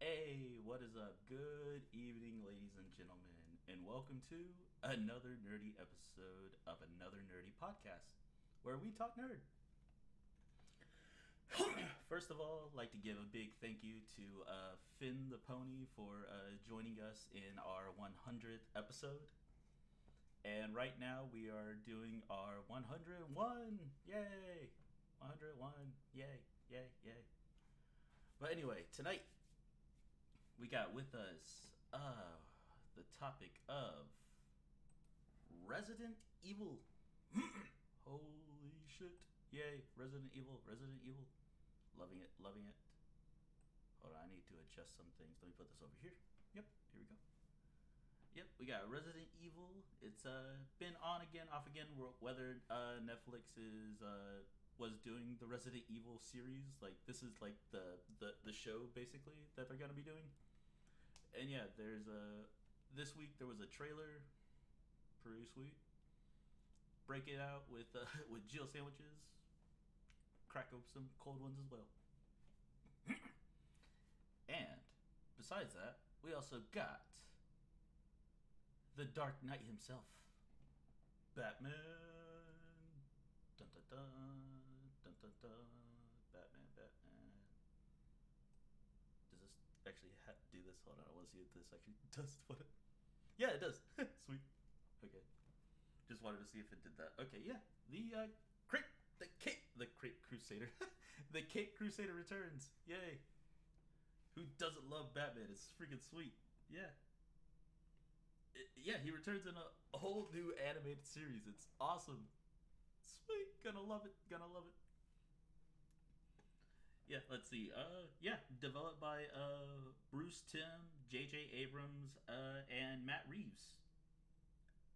Hey, what is up? Good evening, ladies and gentlemen, and welcome to another nerdy episode of another nerdy podcast where we talk nerd. First of all, I'd like to give a big thank you to Finn the Pony for joining us in our 100th episode. And right now we are doing our 101. Yay! 101. Yay, yay, yay. But anyway, tonight we got with us the topic of Resident Evil. Holy shit. Yay, Resident Evil, Resident Evil. Loving it, loving it. Hold on, I need to adjust some things. Let me put this over here. Yep, here we go. Yep, we got Resident Evil. It's been on again, off again. Whether Netflix is was doing the Resident Evil series, like this is like the show basically that they're gonna be doing. And yeah, there's a this week there was a trailer, pretty sweet. Break it out with with Jill sandwiches. Crack open some cold ones as well. And besides that, we also got the Dark Knight himself, Batman. Dun dun dun dun dun dun. Batman, Batman. Does this actually do this? Hold on, I want to see if this actually does what it. Yeah, it does. Sweet. Okay. Just wanted to see if it did that. Okay, yeah. The Crate Crusader, the Cape Crusader returns. Yay! Who doesn't love Batman? It's freaking sweet. Yeah. Yeah, he returns in a whole new animated series. It's awesome. Sweet. Gonna love it. Gonna love it. Yeah, let's see. Yeah, developed by Bruce Timm, J.J. Abrams, and Matt Reeves.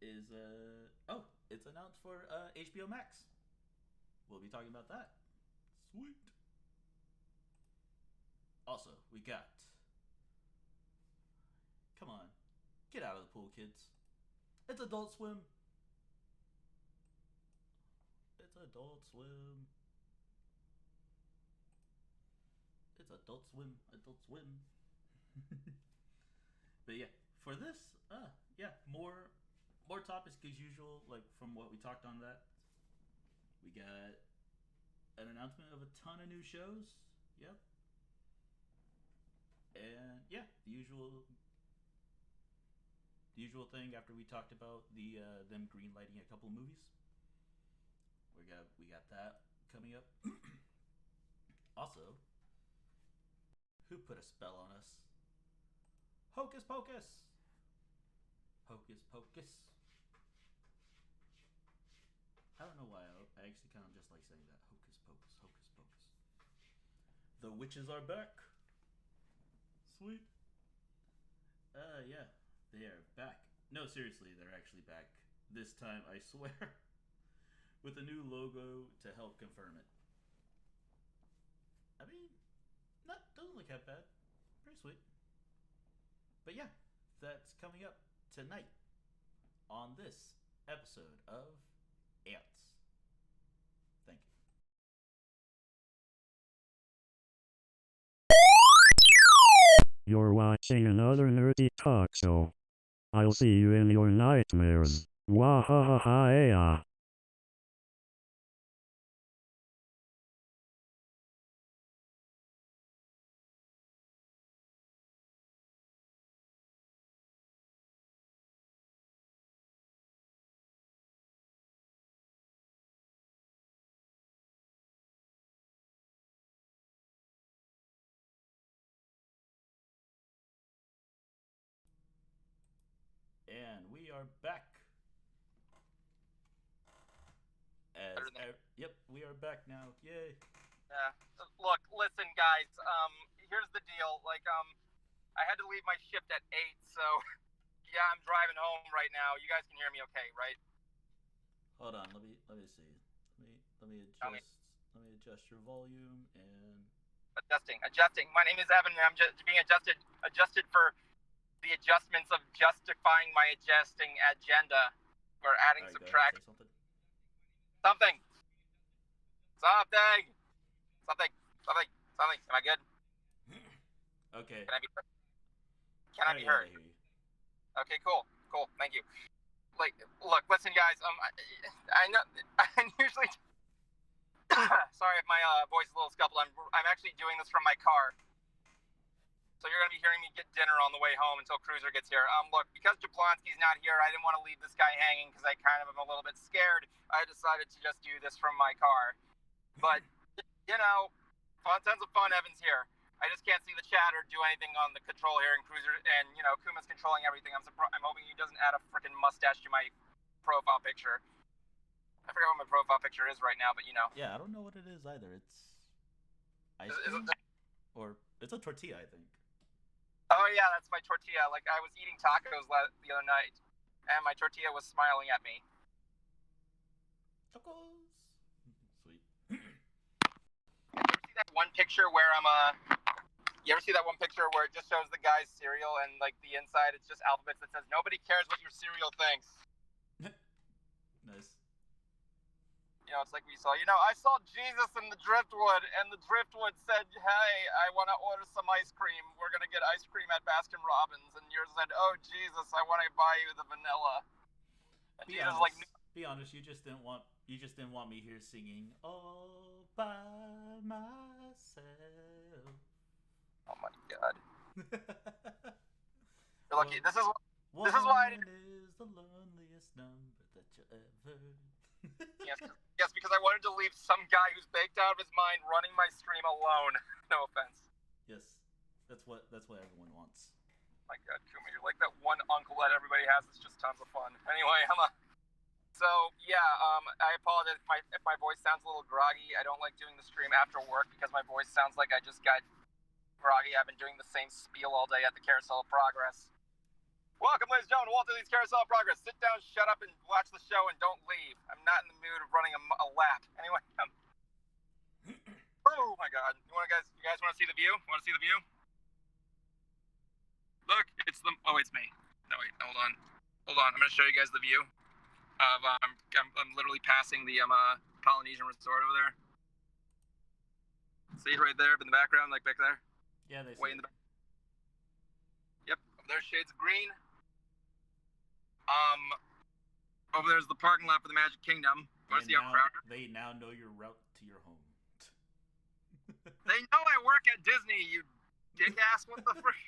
Is oh, it's announced for HBO Max. We'll be talking about that. Sweet. Also, we got. Come on, get out of the pool, kids. It's Adult Swim. It's Adult Swim. It's Adult Swim. Adult Swim. But yeah, for this, yeah, more topics as usual. Like from what we talked on that, we got an announcement of a ton of new shows. Yep. And yeah, the usual thing after we talked about them greenlighting a couple of movies. We got that coming up. Also, who put a spell on us? Hocus Pocus. Hocus Pocus. I don't know why. I actually kind of just like saying that. Hocus Pocus. Hocus Pocus. The witches are back. Sweet. Yeah, they are back. No, seriously, they're actually back. This time, I swear, with a new logo to help confirm it. I mean, not doesn't look that bad. Pretty sweet. But yeah, that's coming up tonight on this episode of Ants. Thank you. You're watching another nerdy talk show. I'll see you in your nightmares. Wahahaha. And we are back. Yep, we are back now. Yay. Yeah. Look, listen, guys. Here's the deal. I had to leave my shift at 8, so yeah, I'm driving home right now. You guys can hear me, okay, right? Hold on. Let me see. Let me adjust your volume and Adjusting. My name is Evan, and I'm just being adjusted for the adjustments of justifying my adjusting agenda or adding, right, subtract. Something. Something. Am I good? Okay. Can I be heard? Can I be Yeah, heard? I hear you. Okay, cool. Thank you. Like, look, listen, guys. I know I'm usually. Sorry if my voice is a little scuffled. I'm actually doing this from my car. So you're gonna be hearing me get dinner on the way home until Cruiser gets here. Look, because Jablonski's not here, I didn't want to leave this guy hanging because I kind of am a little bit scared. I decided to just do this from my car. But tons of fun. Evan's here. I just can't see the chat or do anything on the control here, and Cruiser and Kuma's controlling everything. I'm hoping he doesn't add a freaking mustache to my profile picture. I forget what my profile picture is right now, but Yeah, I don't know what it is either. It's ice cream, or it's a tortilla, I think. Oh yeah, that's my tortilla. Like, I was eating tacos the other night, and my tortilla was smiling at me. Tacos. Sweet. You ever see that one picture where You ever see that one picture where it just shows the guy's cereal and like the inside it's just alphabets that says nobody cares what your cereal thinks. Nice. It's like we saw. I saw Jesus in the driftwood, and the driftwood said, "Hey, I want to order some ice cream. We're gonna get ice cream at Baskin Robbins." And yours said, "Oh Jesus, I want to buy you the vanilla." And Be Jesus honest. like, Be honest. You just didn't want me here singing all by myself. oh my God. You're lucky. This is why I didn't. Is the loneliest number that you ever. Yes, because I wanted to leave some guy who's baked out of his mind running my stream alone. No offense. Yes, that's what everyone wants. My God, Kuma, you're like that one uncle that everybody has. It's just tons of fun. Anyway, I apologize if my voice sounds a little groggy. I don't like doing the stream after work because my voice sounds like I just got groggy. I've been doing the same spiel all day at the Carousel of Progress. Welcome, ladies and gentlemen, Walter Lee's Carousel of Progress. Sit down, shut up, and watch the show, and don't leave. I'm not in the mood of running a lap. Anyway, oh my God! You guys want to see the view? Want to see the view? Look, it's me. No wait, hold on. I'm gonna show you guys the view of I'm literally passing the Polynesian resort over there. See it right there in the background, like back there. Yeah, they way in the back. Yep, over there's shades of green. Over there's the parking lot for the Magic Kingdom. Want to see how crowded? They now know your route to your home. They know I work at Disney, you dick ass. What the frick?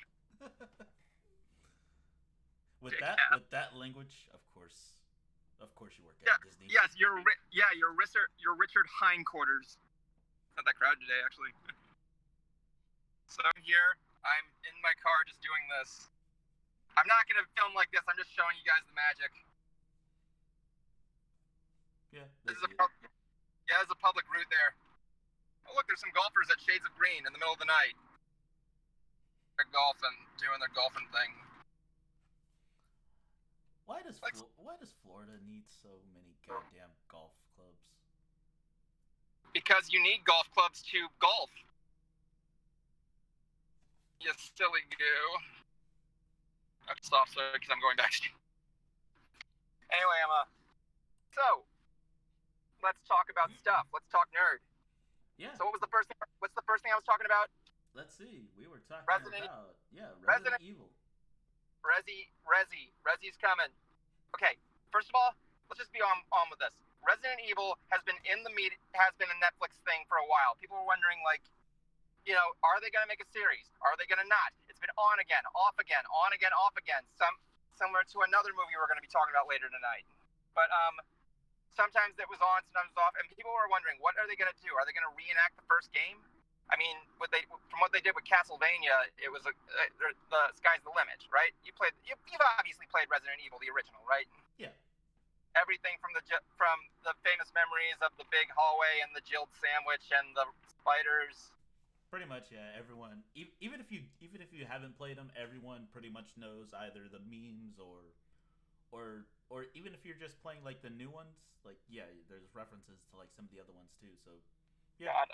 With that language, of course you work at Disney. Yes, you're Richard Hindquarters. Not that crowded today, actually. So I'm here. I'm in my car just doing this. I'm not gonna film like this. I'm just showing you guys the magic. Yeah. There's a public route there. Oh look, there's some golfers at Shades of Green in the middle of the night. They're golfing, doing their golfing thing. Why does Florida need so many goddamn golf clubs? Because you need golf clubs to golf. You silly goo. I have to stop because I'm going backstage. Anyway, so let's talk about stuff. Let's talk nerd. Yeah. So what's the first thing I was talking about? Let's see. We were talking Resident Evil. Resi's coming. Okay, first of all, let's just be on with this. Resident Evil has been in the has been a Netflix thing for a while. People were wondering, like, are they going to make a series? Are they going to not? It's been on again, off again, on again, off again. Similar to another movie we're going to be talking about later tonight. But sometimes it was on, sometimes it was off, and people were wondering, what are they going to do? Are they going to reenact the first game? I mean, from what they did with Castlevania, it was the sky's the limit, right? You've obviously played Resident Evil, the original, right? Yeah. Everything from the famous memories of the big hallway and the Jilled sandwich and the spiders. Pretty much, yeah. Everyone, even if you haven't played them, everyone pretty much knows either the memes or even if you're just playing like the new ones, like there's references to like some of the other ones too. So yeah. God,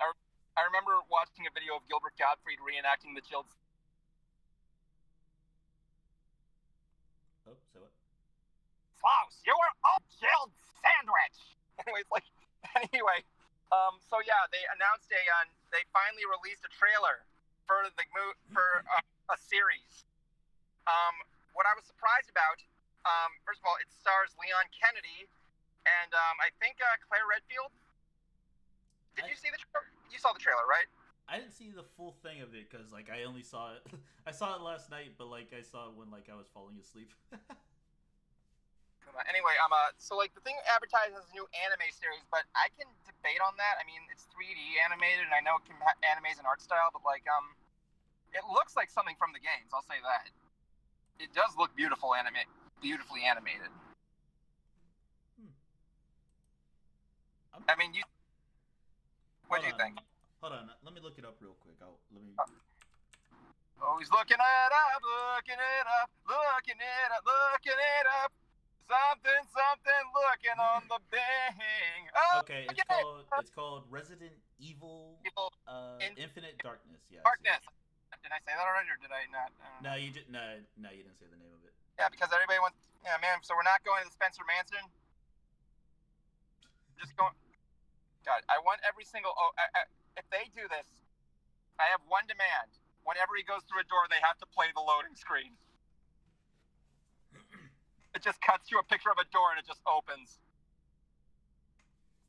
I remember watching a video of Gilbert Gottfried reenacting the Jilled. Oh, so what? Klaus, you were a Jilled sandwich. Anyway, so yeah, they announced they finally released a trailer for a series. What I was surprised about, first of all, it stars Leon Kennedy and I think Claire Redfield. Did you see the trailer? You saw the trailer, right? I didn't see the full thing of it because like I only saw it. I saw it last night, but like I saw it when like I was falling asleep. Anyway, so like the thing advertised as a new anime series, but I can debate on that. I mean, it's 3D animated, and I know anime is an art style, but like it looks like something from the games. I'll say that. It does look beautifully animated. I mean, what do you think? Hold on, let me look it up real quick. Oh, he's looking it up, looking it up, looking it up, looking it up. Something looking on the bang. Oh, okay, it's called Resident Evil Infinite Darkness. Yeah. Darkness. Did I say that already, or did I not? No, you did. No, you didn't say the name of it. Yeah, because everybody wants. Yeah, man. So we're not going to the Spencer Mansion. Just going. God, I want every single. If they do this, I have one demand. Whenever he goes through a door, they have to play the loading screen. It just cuts to a picture of a door and it just opens.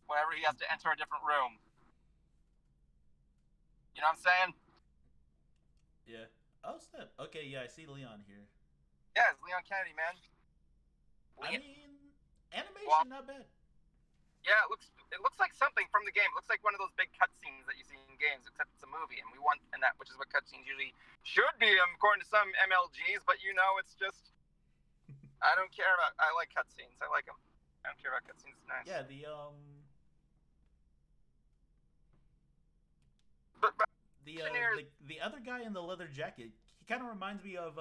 Whenever he has to enter a different room. You know what I'm saying? Yeah. Oh, snap. Okay, yeah, I see Leon here. Yeah, it's Leon Kennedy, man. I mean, animation, not bad. Yeah, it looks like something from the game. It looks like one of those big cutscenes that you see in games, except it's a movie, and we want that, which is what cutscenes usually should be, according to some MLGs. But it's just. I don't care about. I like cutscenes. I like them. I don't care about cutscenes. It's nice. Yeah, the other guy in the leather jacket, he kind of reminds me of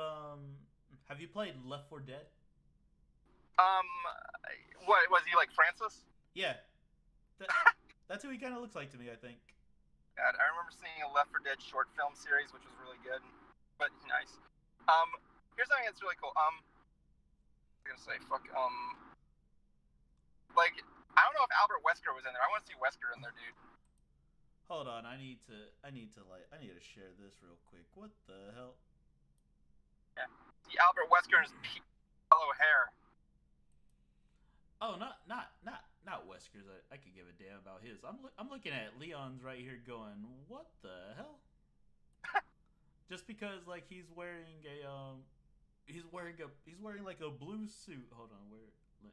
Have you played Left 4 Dead? What was he like, Francis? Yeah, that's who he kind of looks like to me. I think. God, I remember seeing a Left 4 Dead short film series, which was really good, but nice. Here's something that's really cool. I'm gonna say like I don't know if Albert Wesker was in there. I want to see Wesker in there, dude. Hold on, I need to share this real quick. What the hell? Yeah, see Albert Wesker and his yellow hair. Oh, not Wesker's. I could give a damn about his. I'm looking at Leon's right here, going, what the hell? Just because like he's wearing like a blue suit. Hold on,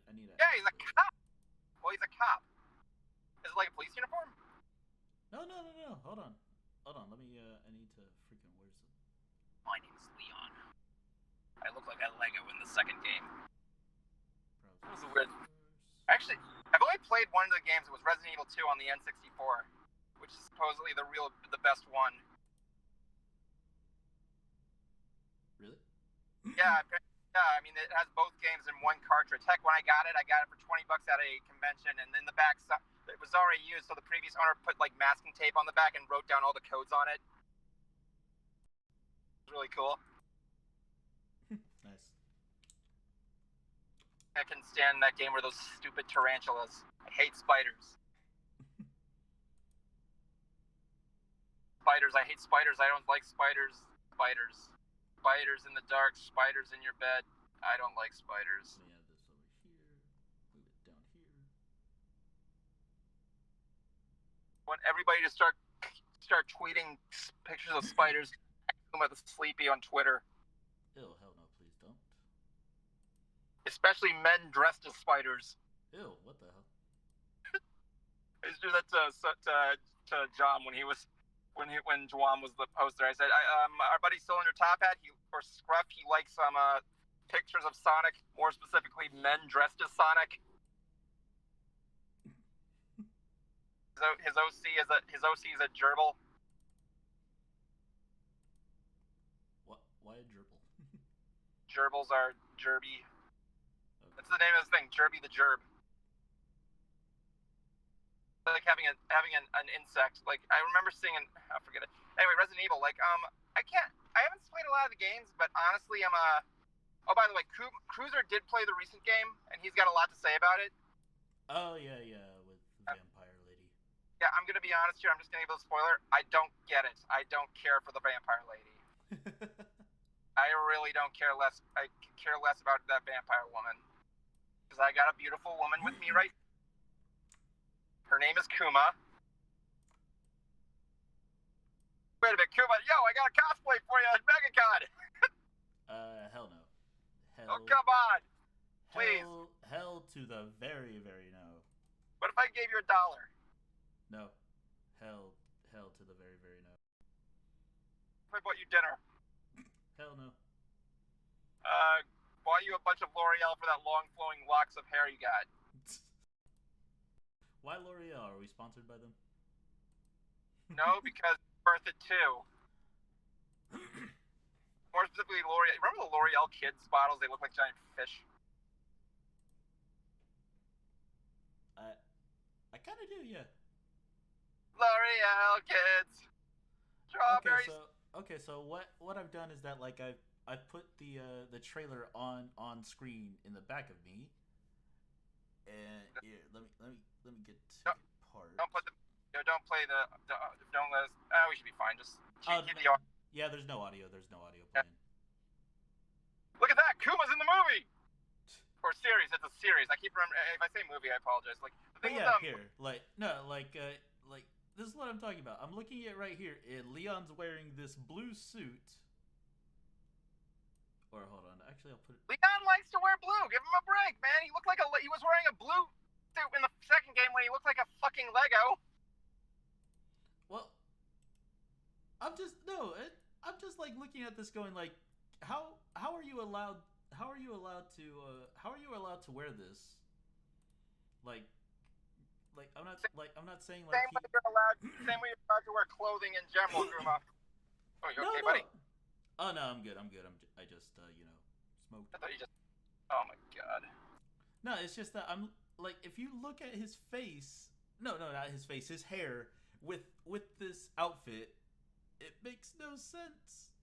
I need a. Yeah, he's a cop. Well, he's a cop. Is it like a police uniform? No. Hold on. Let me. I need to freaking. Where's it? My name's Leon. I look like a Lego in the second game. That was weird. Actually, I've only played one of the games. It was Resident Evil 2 on the N64, which is supposedly the best one. Really? Yeah, I mean, it has both games in one cartridge. Heck, when I got it for $20 at a convention, and in the back, it was already used, so the previous owner put, like, masking tape on the back and wrote down all the codes on it. It was really cool. Nice. I couldn't stand that game where those stupid tarantulas. I hate spiders. I hate spiders. I don't like spiders. Spiders in the dark, spiders in your bed. I don't like spiders. Let me add this over here. Move it down here. Want everybody to start tweeting pictures of spiders with a sleepy on Twitter. Ew, hell no, please don't. Especially men dressed as spiders. Ew, what the hell? I used to do that to John when Juan was the poster. I said, our buddy Cylinder Top Hat, or Scruff, he likes some pictures of Sonic, more specifically men dressed as Sonic. His OC is a gerbil. What? Why a gerbil? Gerbils are Jerby. Okay. That's the name of this thing, Jerby the Gerb. Like having an insect. Like I remember seeing I forget it. Anyway, Resident Evil. Like I haven't played a lot of the games, but honestly, Oh, by the way, Cruiser did play the recent game, and he's got a lot to say about it. Oh yeah, with the vampire lady. Yeah, I'm gonna be honest here. I'm just gonna give a spoiler. I don't get it. I don't care for the vampire lady. I really don't care less. I care less about that vampire woman because I got a beautiful woman with me right. Her name is Kuma. Wait a minute, Kuma. Yo, I got a cosplay for you at MegaCon. Hell no. Oh, come on. Please. Hell to the very, very no. What if I gave you $1? No. Hell to the very, very no. If I bought you dinner? Hell no. Bought you a bunch of L'Oreal for that long flowing locks of hair you got. Why L'Oreal? Are we sponsored by them? No, because it's worth it too. More specifically, L'Oreal. Remember the L'Oreal Kids bottles? They look like giant fish. I kind of do, yeah. L'Oreal Kids. Strawberries. Okay, so what I've done is that like I've put the trailer on screen in the back of me, and here let me get to part. Don't play the don't let us. We should be fine. Just keep the audio. Yeah, there's no audio. There's no audio playing. Look at that, Kuma's in the movie. Or series. It's a series. I keep remembering. If I say movie, I apologize. Like the thing yeah, here, like this is what I'm talking about. I'm looking at right here. Leon's wearing this blue suit. Or hold on, actually I'll put it. Leon likes to wear blue. Give him a break, man. He looked like he was wearing a blue suit in the second game when he looked like a fucking Lego. Well, I'm just like looking at this going like, how are you allowed to wear this? Like I'm not saying like same way you're allowed to wear clothing in general, Kuma. Oh, you okay, buddy? Oh no, I'm good. I just smoked. I thought you just. Oh my god. No, it's just that I'm like, if you look at his face, no, not his face, his hair with this outfit, it makes no sense.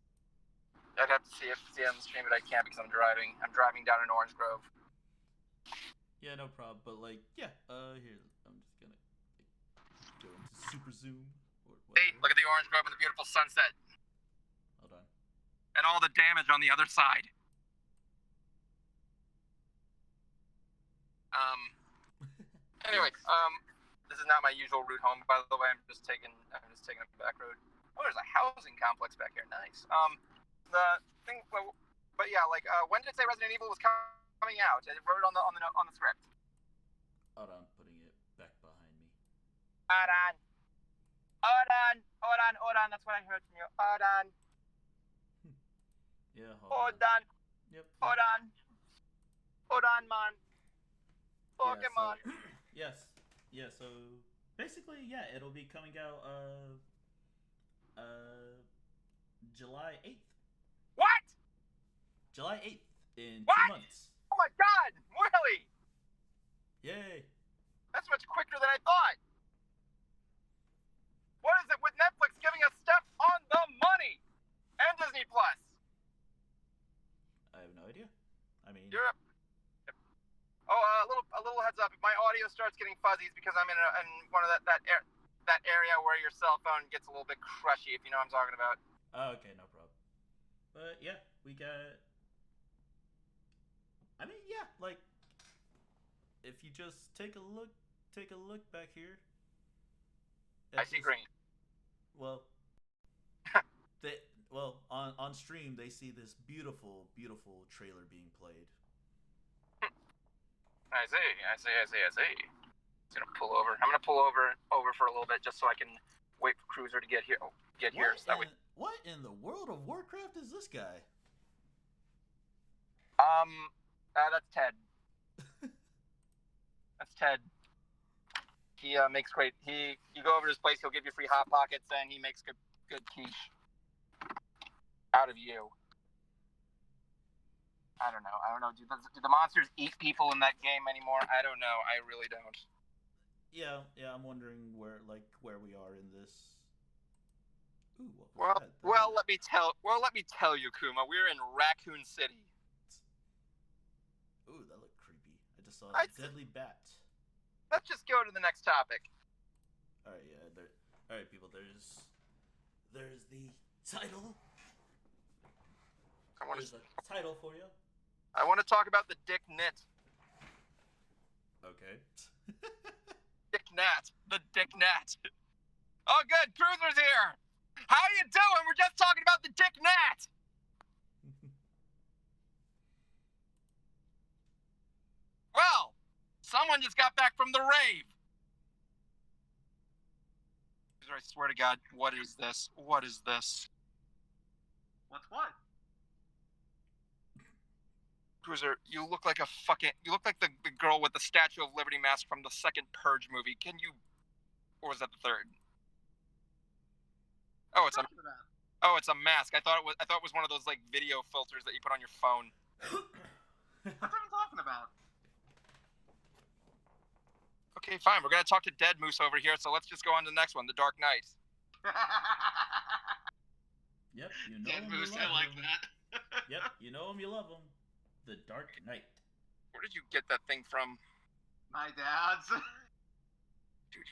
I'd have to see it on the stream, but I can't because I'm driving. I'm driving down in Orange Grove. Yeah, no problem. But like, yeah, here I'm just gonna go into super zoom. Hey, look at the Orange Grove and the beautiful sunset. Hold on. And all the damage on the other side. Anyway, this is not my usual route home, by the way. I'm just taking a back road. Oh, there's a housing complex back here. Nice. The thing, but yeah, like, when did it say Resident Evil was coming out? I wrote it on the script. Hold on, putting it back behind me. Hold on. That's what I heard from you. Hold on. Yeah. Hold on. Yep. Hold on, man. Pokemon. Yeah, so basically, yeah, it'll be coming out July 8th. What? July 8th in what? 2 months. Oh my god, really? Yay. That's much quicker than I thought. What is it with Netflix giving us stuff on the money? And Disney Plus? I have no idea. I mean, a little heads up. If my audio starts getting fuzzy, it's because I'm in one of that area where your cell phone gets a little bit crushy, if you know what I'm talking about. Oh, okay, no problem. But yeah, we got. I mean, yeah, like if you just take a look back here. I see green. Well, on stream they see this beautiful trailer being played. I see. It's gonna pull over. I'm gonna pull over for a little bit just so I can wait for Cruiser to get here. What in the World of Warcraft is this guy? That's Ted. That's Ted. He makes great. You go over to his place, he'll give you free hot pockets, and he makes good quiche out of you. I don't know. Do the monsters eat people in that game anymore? I don't know. I really don't. Yeah. I'm wondering where we are in this. Ooh, let me tell you, Kuma. We're in Raccoon City. Ooh, that looked creepy. I just saw a deadly bat. Let's just go to the next topic. All right, yeah. All right, people. There's the title. There's a title for you. I want to talk about the Dick Knit. Okay. Dick Nat. The Dick Nat. Oh, good. Cruiser's here. How you doing? We're just talking about the Dick Nat. Well, someone just got back from the rave. I swear to God, what is this? What is this? What's what? Cruiser, you look like the girl with the Statue of Liberty mask from the second Purge movie. Can you, or was that the third? Oh, it's a mask. I thought it was one of those like video filters that you put on your phone. That's what I'm talking about. Okay, fine. We're gonna talk to Dead Moose over here, so let's just go on to the next one, The Dark Knight. Yep, you know Dead him, Moose, you love I like him. that. Yep, you know him, you love him. The Dark Knight. Where did you get that thing from? My dad's. Dude,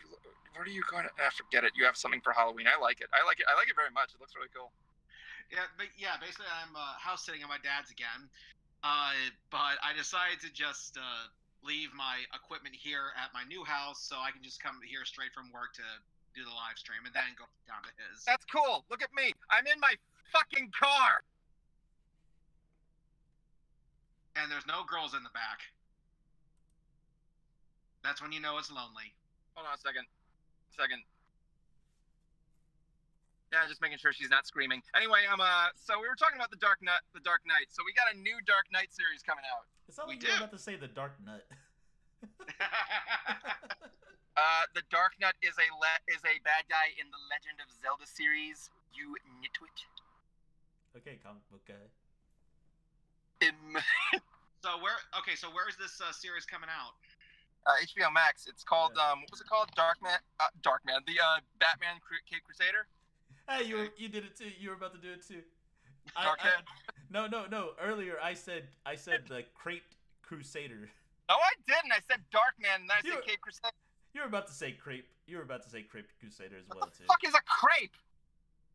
where are you going to... forget it. You have something for Halloween. I like it. I like it very much. It looks really cool. Yeah, but yeah, basically I'm house sitting at my dad's again. But I decided to just leave my equipment here at my new house so I can just come here straight from work to do the live stream and then go down to his. That's cool. Look at me. I'm in my fucking car. And there's no girls in the back. That's when you know it's lonely. Hold on a second. Yeah, just making sure she's not screaming. Anyway, so we were talking about the Dark Knight. So we got a new Dark Knight series coming out. It's not We like you were do. about to say the Dark Nut. The Dark Knight is a bad guy in the Legend of Zelda series. You nitwit. Okay, comic book guy. So where is this series coming out? HBO Max. It's called what was it called? Darkman. The Batman Cape Crusader. Hey, you did it too. You were about to do it too. Darkhead. No. Earlier I said the Crepe Crusader. No, I didn't. I said Darkman, and then I said Cape Crusader. You were about to say crepe. You were about to say Crepe Crusader as well What the too. fuck is a crepe?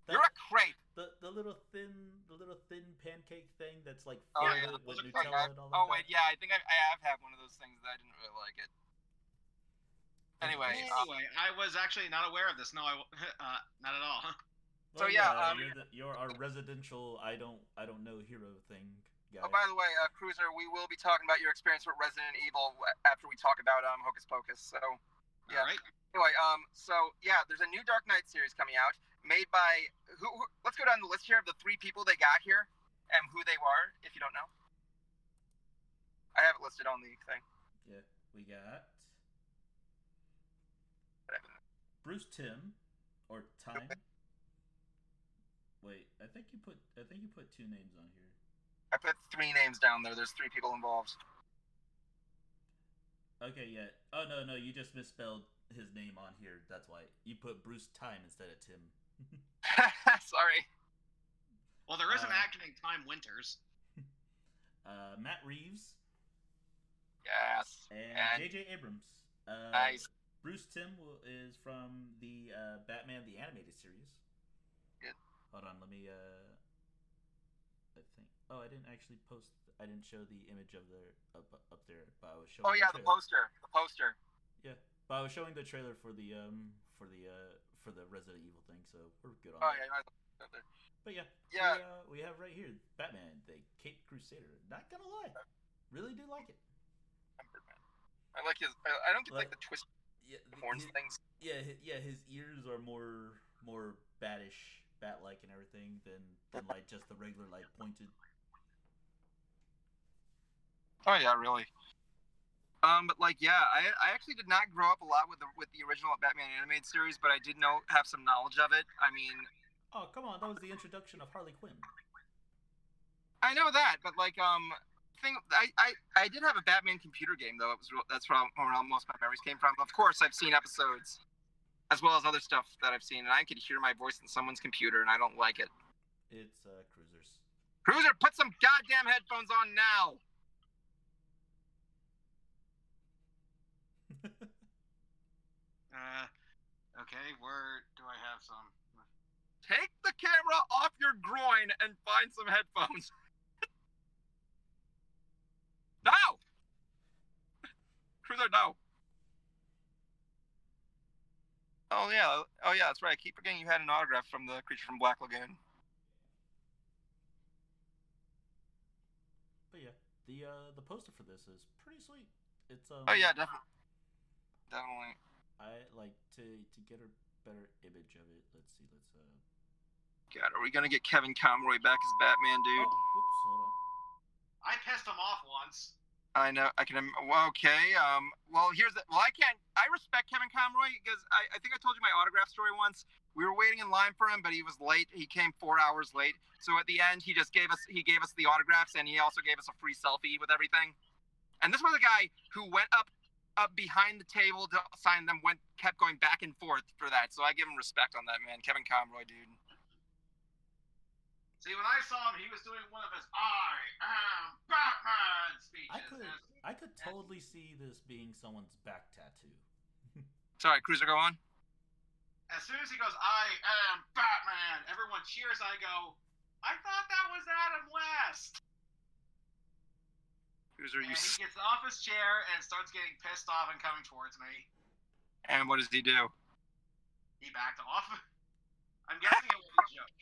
You're a crepe. The little thin pancake thing that's like Oh, filled yeah. with Okay, Nutella and all that. Oh wait, yeah, I think I have had one of those things that I didn't really like it. Anyway, I was actually not aware of this. No, not at all. So, yeah, you're our residential I don't know hero thing guy. oh, by the way, Cruiser, we will be talking about your experience with Resident Evil after we talk about Hocus Pocus. So, yeah. All right. Anyway, so yeah, there's a new Dark Knight series coming out, made by who? Let's go down the list here of the 3 people they got here and who they were, if you don't know. I have it listed on the thing. Yeah, we got Bruce Timm or Time. Wait, I think you put 2 names on here. I put 3 names down there. There's 3 people involved. Okay, yeah. Oh no, you just misspelled his name on here. That's why you put Bruce Time instead of Tim. Sorry. Well, there is an actor named Time Winters. Matt Reeves. Yes. And J.J. Abrams. Nice. Bruce Timm is from the Batman the Animated Series. Good. Hold on, let me. I think. Oh, I didn't actually post. I didn't show the image of up there, but I was showing. Oh yeah, the poster. The poster. Yeah, but I was showing the trailer for the Resident Evil thing, so we're good on. Oh that. yeah. But yeah. Yeah. We have right here Batman the Cape Crusader. Not gonna lie, really do like it. I like his. I don't get like the twist horns things. Yeah. His ears are more batish, bat-like, and everything than like just the regular like pointed. Oh yeah, really. But like yeah, I actually did not grow up a lot with the original Batman animated series, but I did have some knowledge of it. I mean. Oh come on, that was the introduction of Harley Quinn. I know that, but like I did have a Batman computer game though. That's where most of my memories came from. Of course, I've seen episodes, as well as other stuff that I've seen, and I could hear my voice in someone's computer, and I don't like it. It's Cruiser's. Cruiser, put some goddamn headphones on now. Okay, where do I have some? Take the camera off your groin and find some headphones. No! Cruiser, no. Oh yeah, that's right. I keep forgetting you had an autograph from the creature from Black Lagoon. But yeah, the poster for this is pretty sweet. It's Oh yeah, definitely. I like to get a better image of it. Let's see. God, are we gonna get Kevin Conroy back as Batman, dude? Oh, whoops, hold on. I pissed him off once. I know. I can. Well, okay. Well, I respect Kevin Conroy because I think I told you my autograph story once. We were waiting in line for him, but he was late. He came 4 hours late. So at the end, he gave us the autographs, and he also gave us a free selfie with everything. And this was a guy who went up behind the table to sign them. Kept going back and forth for that. So I give him respect on that, man. Kevin Conroy, dude. See, when I saw him, he was doing one of his "I am Batman" speeches. I could totally see this being someone's back tattoo. Sorry, Cruiser, go on. As soon as he goes, "I am Batman," everyone cheers. I go, "I thought that was Adam West." Cruiser, and he gets off his chair and starts getting pissed off and coming towards me. And what does he do? He backed off. I'm guessing it was a joke.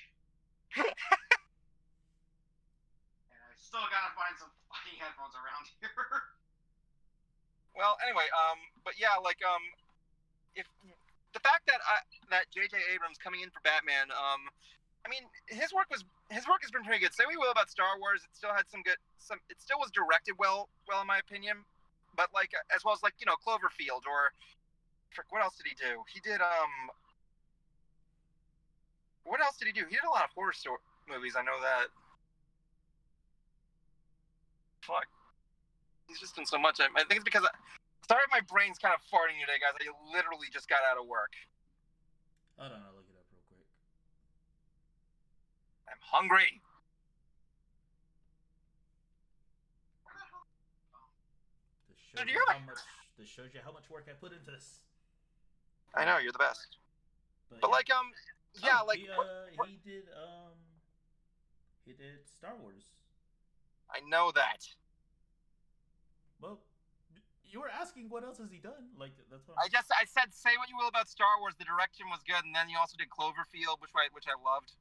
And I still gotta find some fucking headphones around here. Well, anyway, but yeah, like, if the fact that J.J. Abrams coming in for Batman, I mean, his work has been pretty good. Say we will about Star Wars, it still had it still was directed well in my opinion, but like as well as like Cloverfield or what else did he do? He did what else did he do? He did a lot of horror movies. I know that. Fuck. He's just done so much. I think it's because sorry if my brain's kind of farting today, guys. I literally just got out of work. Hold on, I'll look it up real quick. I'm hungry. This shows you how much work I put into this. I know, you're the best. But yeah. like yeah, like he did Star Wars. I know that. Well, you were asking what else has he done? Like that's what I said say what you will about Star Wars. The direction was good, and then he also did Cloverfield, which I loved.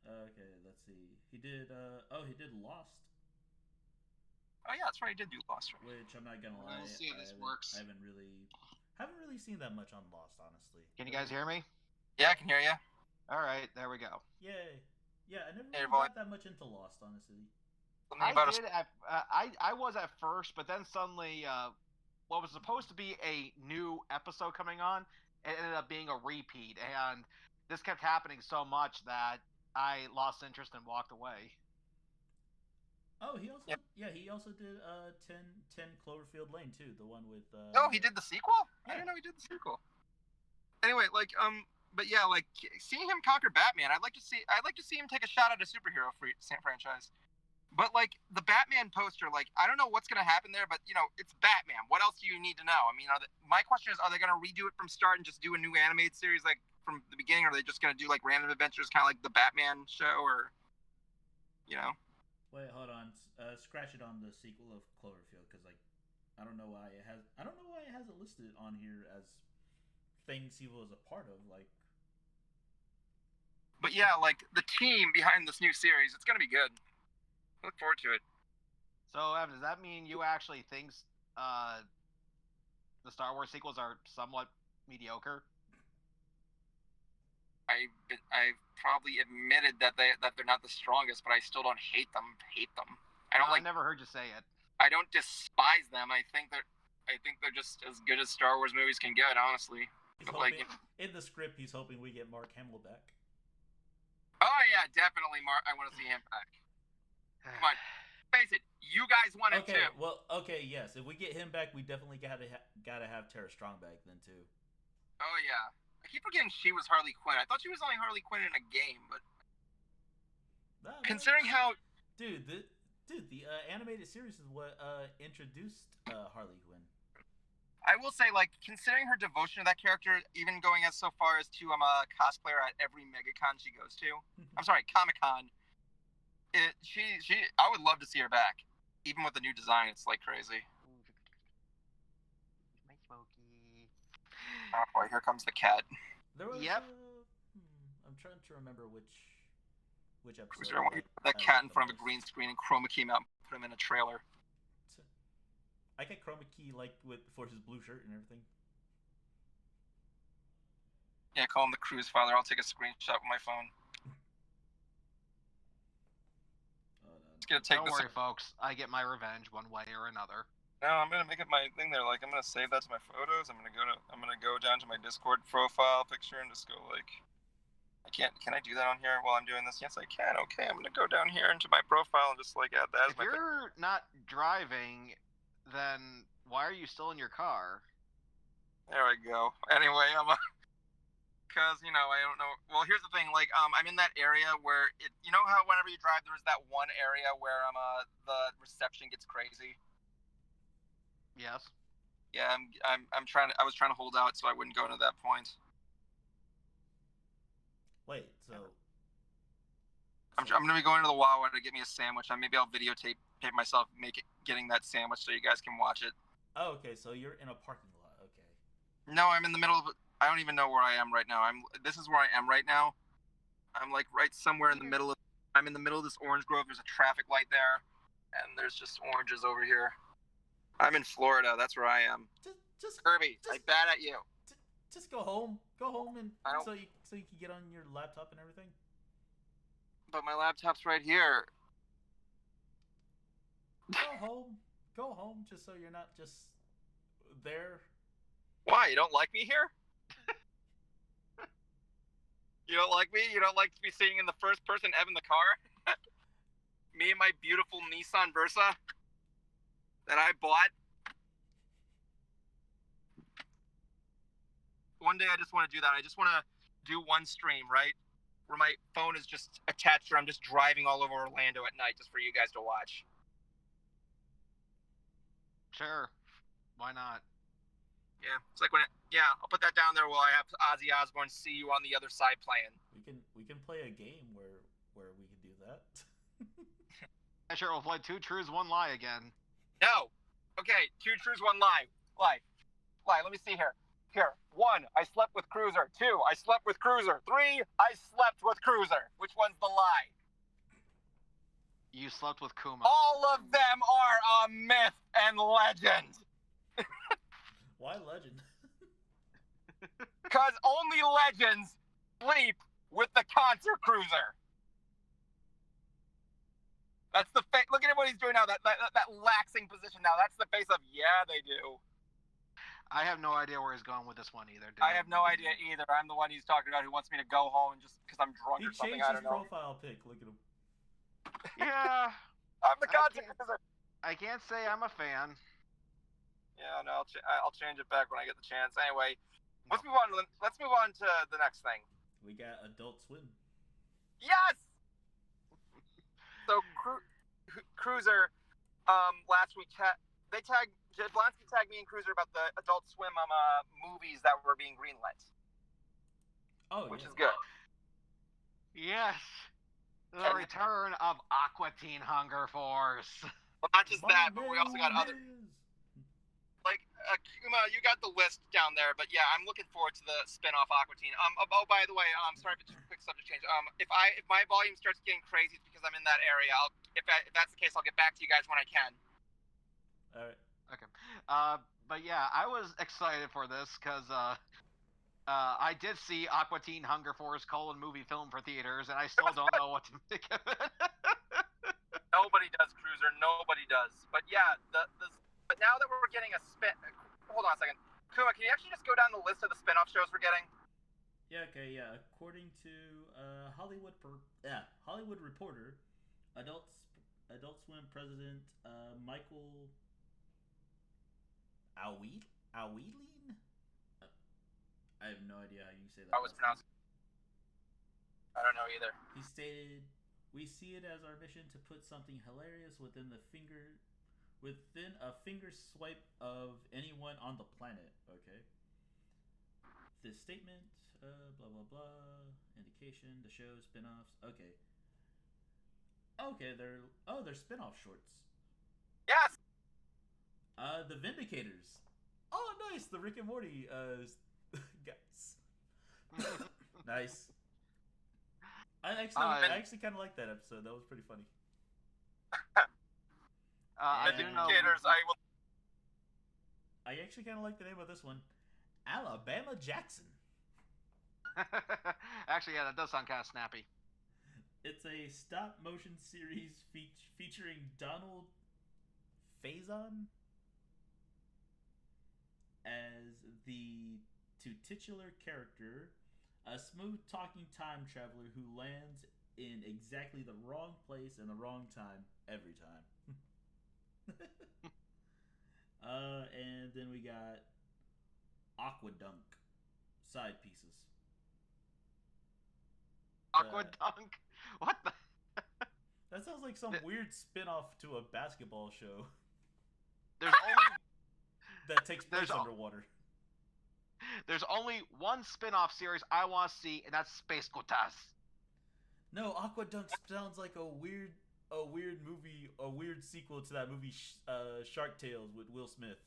Okay, let's see. He did Lost. Oh yeah, that's right. He did do Lost. Right? Which I'm not gonna lie. We'll see if this works. I haven't really seen that much on Lost, honestly. Can you guys hear me? Yeah, I can hear you. All right, there we go. Yay. Yeah, I never really got that much into Lost, honestly. I was at first, but then suddenly, what was supposed to be a new episode coming on, it ended up being a repeat, and this kept happening so much that I lost interest and walked away. Oh, he also did 10 Cloverfield Lane too, the one with Oh, he did the sequel? Yeah. I didn't know he did the sequel. Anyway, like but yeah, like seeing him conquer Batman, I'd like to see him take a shot at a superhero franchise. But like the Batman poster, like I don't know what's gonna happen there, but it's Batman. What else do you need to know? I mean, my question is, are they gonna redo it from start and just do a new animated series like from the beginning, or are they just gonna do like random adventures, kind of like the Batman show, or Wait, hold on. Scratch it on the sequel of Cloverfield, because like I don't know why it has it listed on here as things he was a part of, like. But yeah, like the team behind this new series, it's gonna be good. I look forward to it. So, Evan, does that mean you actually think the Star Wars sequels are somewhat mediocre? I've probably admitted that they're not the strongest, but I still don't hate them. I never heard you say it. I don't despise them. I think they're just as good as Star Wars movies can get, honestly. In the script, he's hoping we get Mark Hamill back. Oh yeah, definitely, Mark. I want to see him back. Come on, face it. You guys want it too. Well, okay, yes. If we get him back, we definitely gotta have Tara Strong back then too. Oh yeah. I keep forgetting she was Harley Quinn. I thought she was only Harley Quinn in a game, but considering how the animated series is what introduced Harley Quinn. I will say, like, considering her devotion to that character, even going as so far as to a cosplayer at every MegaCon she goes to. I'm sorry, Comic-Con. I would love to see her back, even with the new design. It's like crazy. My Smokey. Oh boy, here comes the cat. There was. Yep. I'm trying to remember which episode. Cruiser, I want that cat in front of a green screen and chroma key out and put him in a trailer. I get chroma key for his blue shirt and everything. Yeah, call him the Cruise Father. I'll take a screenshot with my phone. It's gonna take Don't worry, folks. I get my revenge one way or another. No, I'm gonna make it my thing there. Like, I'm gonna save that to my photos. I'm gonna go down to my Discord profile picture and just go like, can I do that on here while I'm doing this? Yes, I can. Okay, I'm gonna go down here into my profile and just like add that as If my. you're not driving, then why are you still in your car? There we go. Anyway, because I don't know. Well, here's the thing. Like, I'm in that area where you know how whenever you drive, there's that one area where the reception gets crazy. Yes. Yeah, I'm trying to. I was trying to hold out so I wouldn't go to that point. Wait, so I'm gonna be going to the Wawa to get me a sandwich. Maybe I'll videotape myself getting that sandwich so you guys can watch it. Oh, okay. So you're in a parking lot. Okay. No, I'm in the middle of. I don't even know where I am right now. This is where I am right now. I'm like right somewhere in the middle of. I'm in the middle of this orange grove. There's a traffic light there, and there's just oranges over here. I'm in Florida. That's where I am. Just Kirby, I bat at you. Just go home. Go home and so you can get on your laptop and everything. But my laptop's right here. Go home, just so you're not just there. Why? You don't like me here? You don't like me? You don't like to be sitting in the first person Ev in the car? Me and my beautiful Nissan Versa that I bought. One day I just want to do that. I just want to do one stream, right? Where my phone is just attached or I'm just driving all over Orlando at night just for you guys to watch. Sure. Why not? Yeah, it's like I'll put that down there while I have Ozzy Osbourne See You on the Other Side playing. We can play a game where we can do that. Yeah, sure, we'll play 2 Truths, 1 Lie again. No. Okay, 2 truths, 1 lie. Lie. Let me see here. Here. 1, I slept with Cruiser. 2, I slept with Cruiser. 3, I slept with Cruiser. Which one's the lie? You slept with Kuma. All of them are a myth and legend. Why legend? Because only legends sleep with the concert cruiser. That's the face. Look at what he's doing now. That laxing position now. That's the face of, yeah, they do. I have no idea where he's going with this one either, dude. I have no idea either. I'm the one he's talking about who wants me to go home and just because I'm drunk or something. I don't know. He changed his profile pic. Look at him. Yeah. I'm the concert cruiser. I can't say I'm a fan. Yeah, no, I'll change it back when I get the chance. Anyway, let's move on. Let's move on to the next thing. We got Adult Swim. Yes. So Cruiser, last week Jablonski tagged me and Cruiser about the Adult Swim movies that were being greenlit. Oh, which is good. Yes. The return of Aqua Teen Hunger Force. Well, not just that, but we also got other. Like, Kuma, you got the list down there, but yeah, I'm looking forward to the spin-off Aqua Teen. Oh, by the way, sorry for quick subject change. If my volume starts getting crazy, it's because I'm in that area. If that's the case, I'll get back to you guys when I can. All right. Okay. But yeah, I was excited for this because I did see Aqua Teen Hunger Force : movie film for theaters, and I still don't know what to make of it. Nobody does, Cruiser. Nobody does. But yeah, but now that we're getting a spin... Hold on a second. Kuma, can you actually just go down the list of the spin-off shows we're getting? Yeah, okay, yeah. According to Hollywood Reporter, Adult Swim president Michael Aweline? I have no idea how you say that. I was pronouncing. I don't know either. He stated, "We see it as our mission to put something hilarious within the within a finger swipe of anyone on the planet. Okay. This statement, blah blah blah, indication, the show, spin-offs. Okay. Okay, they're spin-off shorts. Yes. The Vindicators. Oh, nice, the Rick and Morty guys. Nice. I actually kind of like that episode. That was pretty funny. I do know. Vindicators, I actually kind of like the name of this one, Alabama Jackson. Actually, yeah, that does sound kind of snappy. It's a stop motion series featuring Donald Faison as the titular character, a smooth talking time traveler who lands in exactly the wrong place and the wrong time every time. And then we got Aquadunk side pieces. Aquadunk? What the? That sounds like some weird spin-off to a basketball show There's only that takes place underwater. there's only one spin-off series I want to see, and that's Space Gotas. No, Aquadunk sounds like a weird movie, a weird sequel to that movie Shark Tales with Will Smith.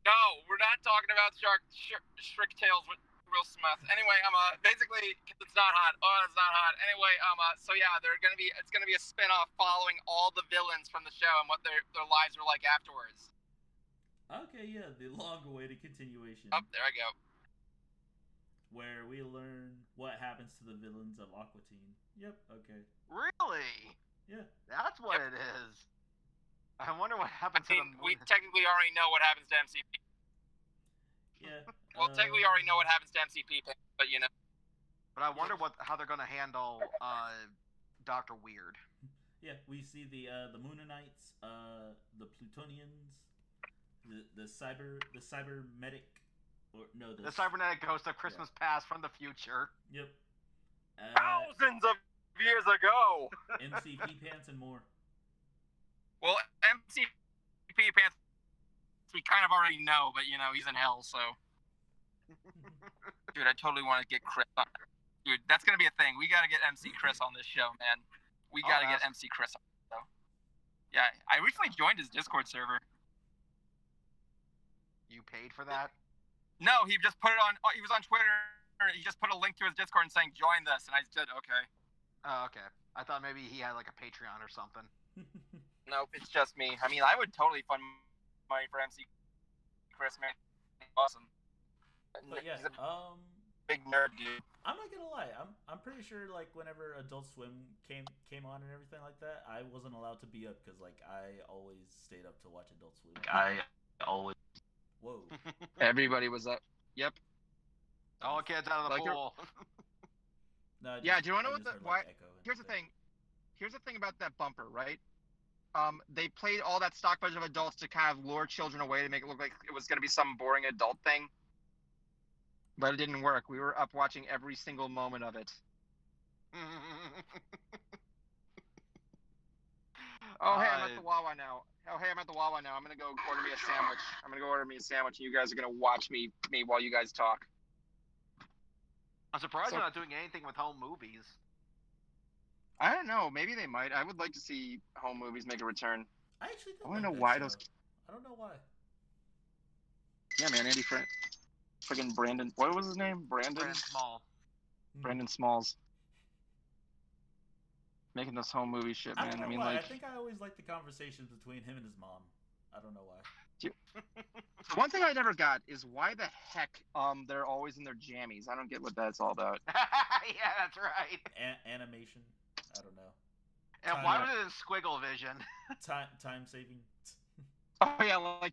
No, we're not talking about Shrek Tales with Will Smith. Anyway, basically it's not hot. Oh, it's not hot. Anyway, so yeah, it's gonna be a spin-off following all the villains from the show and what their lives were like afterwards. Okay, yeah, the long-awaited continuation. Oh, there I go. Where we learn what happens to the villains of Aqua Teen. Yep. Okay. Really? Yeah. That's what it is. I wonder what happened to them. We technically already know what happens to MCP. Yeah. Well, technically already know what happens to MCP, but you know. But I wonder how they're gonna handle Dr. Weird. Yeah, we see the Moonanites, the Plutonians, the cybernetic, the cybernetic ghost of Christmas Past from the future. Yep. Thousands of years ago. MCP Pants and more. Well, MCP Pants we kind of already know, but you know he's in hell, so. Dude, I totally want to get Chris on. Dude, that's gonna be a thing. We gotta get MC Chris on this show, man. We gotta get MC Chris on the show. Yeah, I recently joined his Discord server. You paid for that? No, he just put it on. He was on Twitter. He just put a link to his Discord and saying join this, and I said okay. Oh, okay. I thought maybe he had like a Patreon or something. Nope, it's just me. I mean, I would totally fund money for MC Chris, man. Awesome. But yeah, he's a big nerd, dude. I'm not gonna lie. I'm pretty sure like whenever Adult Swim came on and everything like that, I wasn't allowed to be up because like I always stayed up to watch Adult Swim. Whoa. Everybody was up. Yep. All kids out of the pool. No, Yeah, do you want to know why? Here's the thing. Here's the thing about that bumper, right? They played all that stock footage of adults to kind of lure children away to make it look like it was going to be some boring adult thing. But it didn't work. We were up watching every single moment of it. Oh, hey, I'm at the Wawa now. I'm going to go order me a sandwich. And you guys are going to watch me while you guys talk. I'm surprised they're not doing anything with home movies. I don't know. Maybe they might. I would like to see home movies make a return. I actually I want to know why those. I don't know why. Yeah, man, Andy friggin' Brandon. What was his name? Brandon Small. Brandon Smalls. Making this home movie shit, man. I don't know mean, why. like. I think I always liked the conversations between him and his mom. I don't know why. One thing I never got is why the heck they're always in their jammies. I don't get what that's all about. Yeah, that's right. Animation. I don't know. And why was it in squiggle vision? Time saving. Oh yeah, like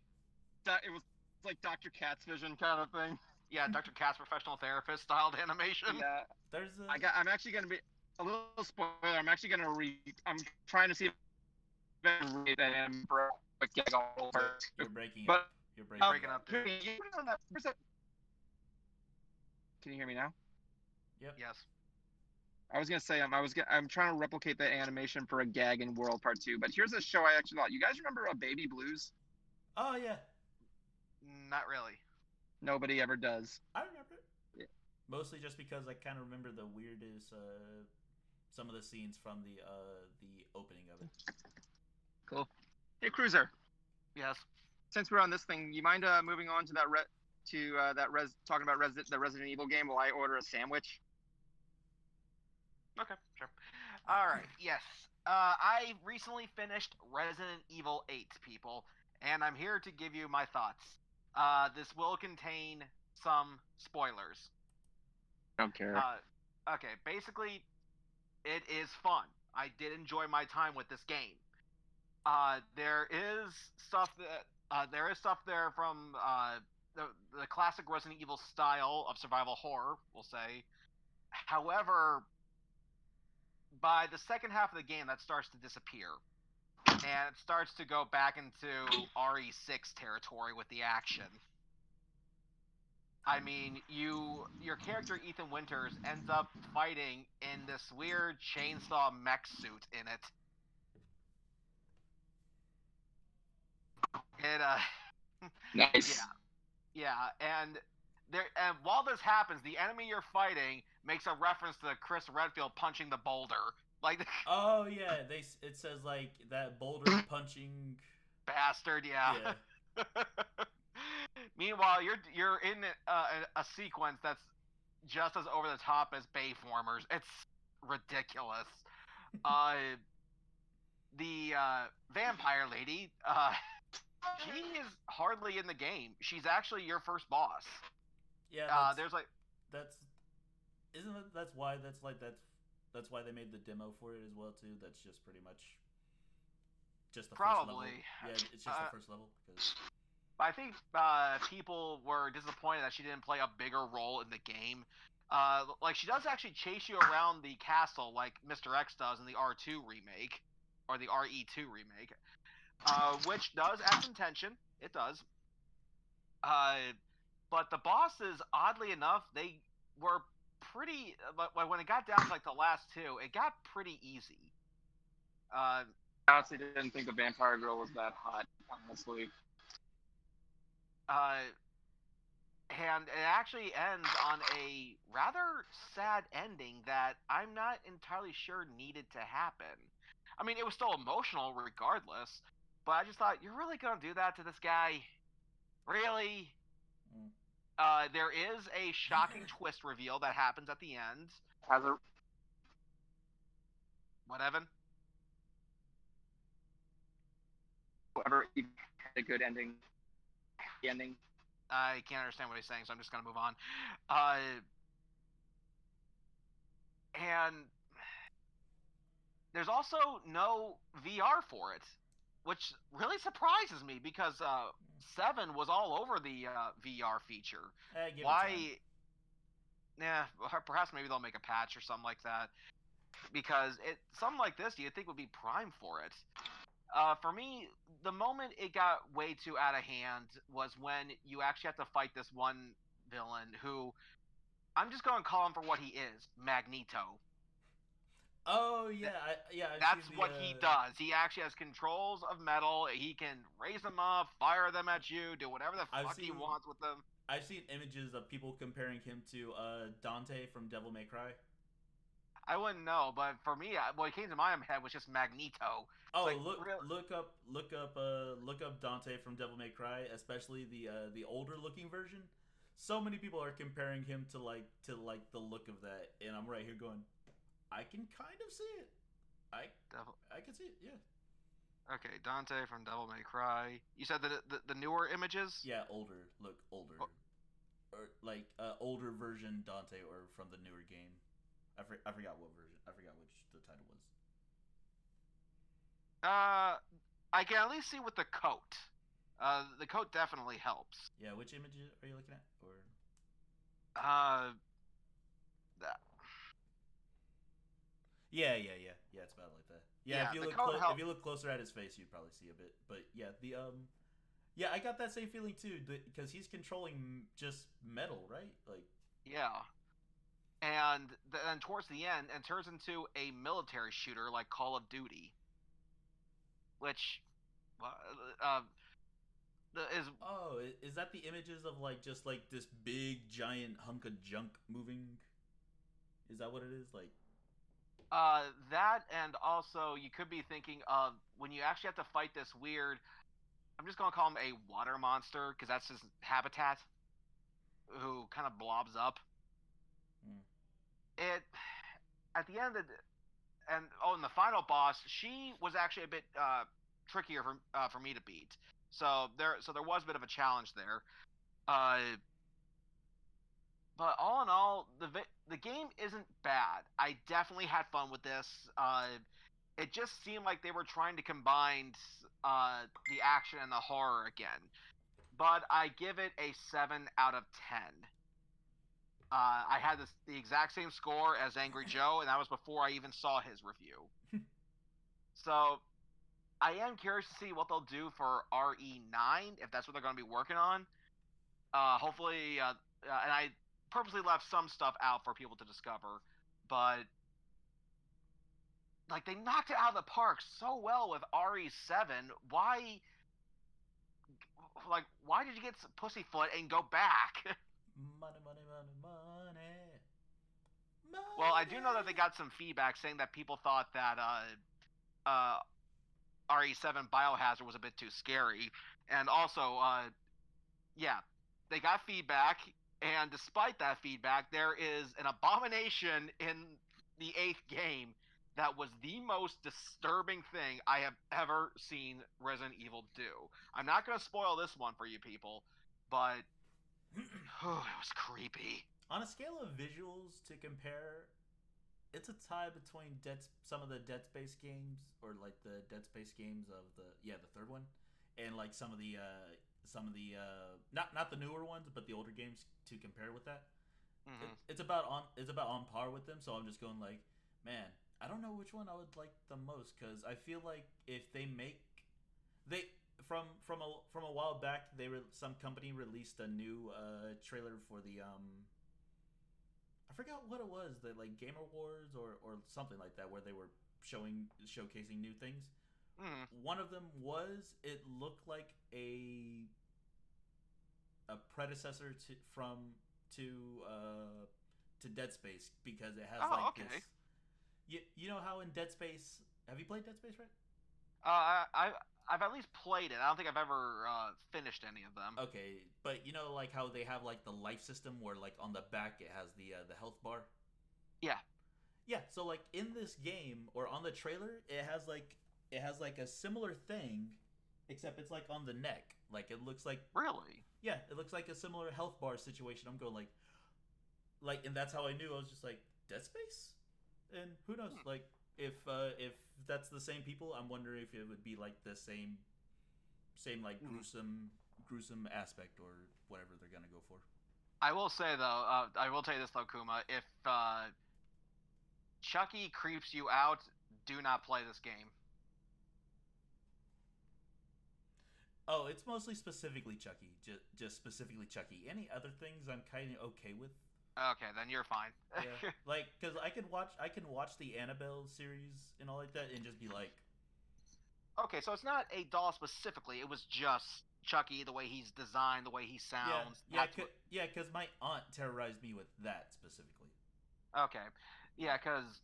that. It was like Dr. Katz vision kind of thing. Yeah, Dr. Katz professional therapist styled animation. Yeah. There's I'm actually gonna be a little spoiler. I'm actually gonna read. I'm trying to see if I can read that in for a quick You're breaking but, up. You're breaking up. Can you hear me now? Yep. Yes. I was gonna say I'm trying to replicate that animation for a gag in World Part 2, but here's a show I actually thought. You guys remember Baby Blues? Oh yeah, Not really. Nobody ever does. I remember it. Yeah. Mostly just because I kind of remember the weirdest some of the scenes from the opening of it. Cool. Hey, Cruiser. Yes. Since we're on this thing, you mind moving on to talking about the Resident Evil game while I order a sandwich? Okay, sure. All right. Yes. I recently finished Resident Evil 8, people, and I'm here to give you my thoughts. This will contain some spoilers. I don't care. Okay, basically, it is fun. I did enjoy my time with this game. There is stuff there from the classic Resident Evil style of survival horror, we'll say. However, by the second half of the game, that starts to disappear, and it starts to go back into RE6 territory with the action. I mean, your character Ethan Winters ends up fighting in this weird chainsaw mech suit in it. Nice. Yeah, and while this happens, the enemy you're fighting makes a reference to Chris Redfield punching the boulder. Like, oh yeah, it says like that boulder punching bastard. Yeah. Meanwhile, you're in a sequence that's just as over the top as Bayformers. It's ridiculous. The vampire lady, she is hardly in the game. She's actually your first boss. Yeah. There's like that's why they made the demo for it as well too. That's just pretty much just the first level. Yeah, it's just the first level. I think people were disappointed that she didn't play a bigger role in the game. Like, she does actually chase you around the castle like Mr. X does in the R2 remake, or the RE2 remake, which does add some tension. It does. But the bosses, oddly enough, they were pretty. When it got down to like the last two, it got pretty easy. I honestly didn't think the vampire girl was that hot, honestly. And it actually ends on a rather sad ending that I'm not entirely sure needed to happen. I mean, it was still emotional regardless, but I just thought, you're really gonna do that to this guy? Really? There is a shocking twist reveal that happens at the end. What, Evan? Whoever had a good ending. The ending. I can't understand what he's saying, so I'm just gonna move on. And there's also no VR for it, which really surprises me because 7 was all over the VR feature. Why? Yeah, perhaps maybe they'll make a patch or something like that. Because something like this, you'd think would be prime for it. For me, the moment it got way too out of hand was when you actually have to fight this one villain who, I'm just going to call him for what he is, Magneto. Oh yeah, That's what he does. He actually has controls of metal. He can raise them up, fire them at you, do whatever the fuck he wants with them. I've seen images of people comparing him to Dante from Devil May Cry. I wouldn't know, but for me, what came to my head was just Magneto. Oh, like, look up Dante from Devil May Cry, especially the older looking version. So many people are comparing him to the look of that, and I'm right here going, I can kind of see it. I can see it, yeah. Okay, Dante from Devil May Cry. You said the newer images? Yeah, older. Look, older. Oh. Or like older version Dante, or from the newer game. I forgot what version. I forgot which the title was. I can at least see with the coat. The coat definitely helps. Yeah, which image are you looking at? Or that. Yeah, it's about like that. Yeah, if you look closer at his face, you'd probably see a bit. But yeah, yeah, I got that same feeling too, because he's controlling just metal, right? Like, yeah. and then towards the end, it turns into a military shooter like Call of Duty, which is is that the images of like just like this big giant hunk of junk moving? Is that what it is? Like that, and also you could be thinking of when you actually have to fight this weird. I'm just gonna call him a water monster because that's his habitat, who kind of blobs up. It at the end of and and the final boss, she was actually a bit trickier for me to beat. So there was a bit of a challenge there. But all in all, the game isn't bad. I definitely had fun with this. It just seemed like they were trying to combine the action and the horror again. But I give it a 7 out of 10. I had the exact same score as Angry Joe, and that was before I even saw his review. So I am curious to see what they'll do for RE9, if that's what they're going to be working on. Hopefully, and I purposely left some stuff out for people to discover, but like they knocked it out of the park so well with RE7. Why did you get Pussyfoot and go back? Money, money, money, money. Well, I do know that they got some feedback saying that people thought that RE7 Biohazard was a bit too scary, and also, yeah, they got feedback, and despite that feedback, there is an abomination in the 8th game that was the most disturbing thing I have ever seen Resident Evil do. I'm not going to spoil this one for you people, but it was creepy. On a scale of visuals to compare, it's a tie between some of the Dead Space games, or like the Dead Space games of the third one, and like some of the not the newer ones, but the older games to compare with that. Mm-hmm. It's about on par with them. So I'm just going like, man, I don't know which one I would like the most, because I feel like if from a while back, some company released a new trailer for the I forgot what it was, the like Game Awards or something like that, where they were showcasing new things. One of them it looked like a predecessor to Dead Space, because it has this. You know how in Dead Space, have you played Dead Space, right? I've at least played it. I don't think I've ever finished any of them. Okay, but you know like how they have like the life system, where like on the back it has the health bar. Yeah. So like in this game, or on the trailer, it has like a similar thing, except it's like on the neck. Like it looks like, really. Yeah, it looks like a similar health bar situation. I'm going like, and that's how I knew. I was just like, Dead Space, and who knows, like. If that's the same people, I'm wondering if it would be like the same like gruesome aspect, or whatever they're gonna go for. I will say though, I will tell you this though, Kuma, if Chucky creeps you out, do not play this game. Oh, it's mostly specifically Chucky, just specifically Chucky. Any other things I'm kind of okay with. Okay, then you're fine. Yeah, like, because I can watch the Annabelle series and all like that, and just be like, okay, so it's not a doll specifically. It was just Chucky, the way he's designed, the way he sounds. Yeah, because my aunt terrorized me with that specifically. Okay, yeah, because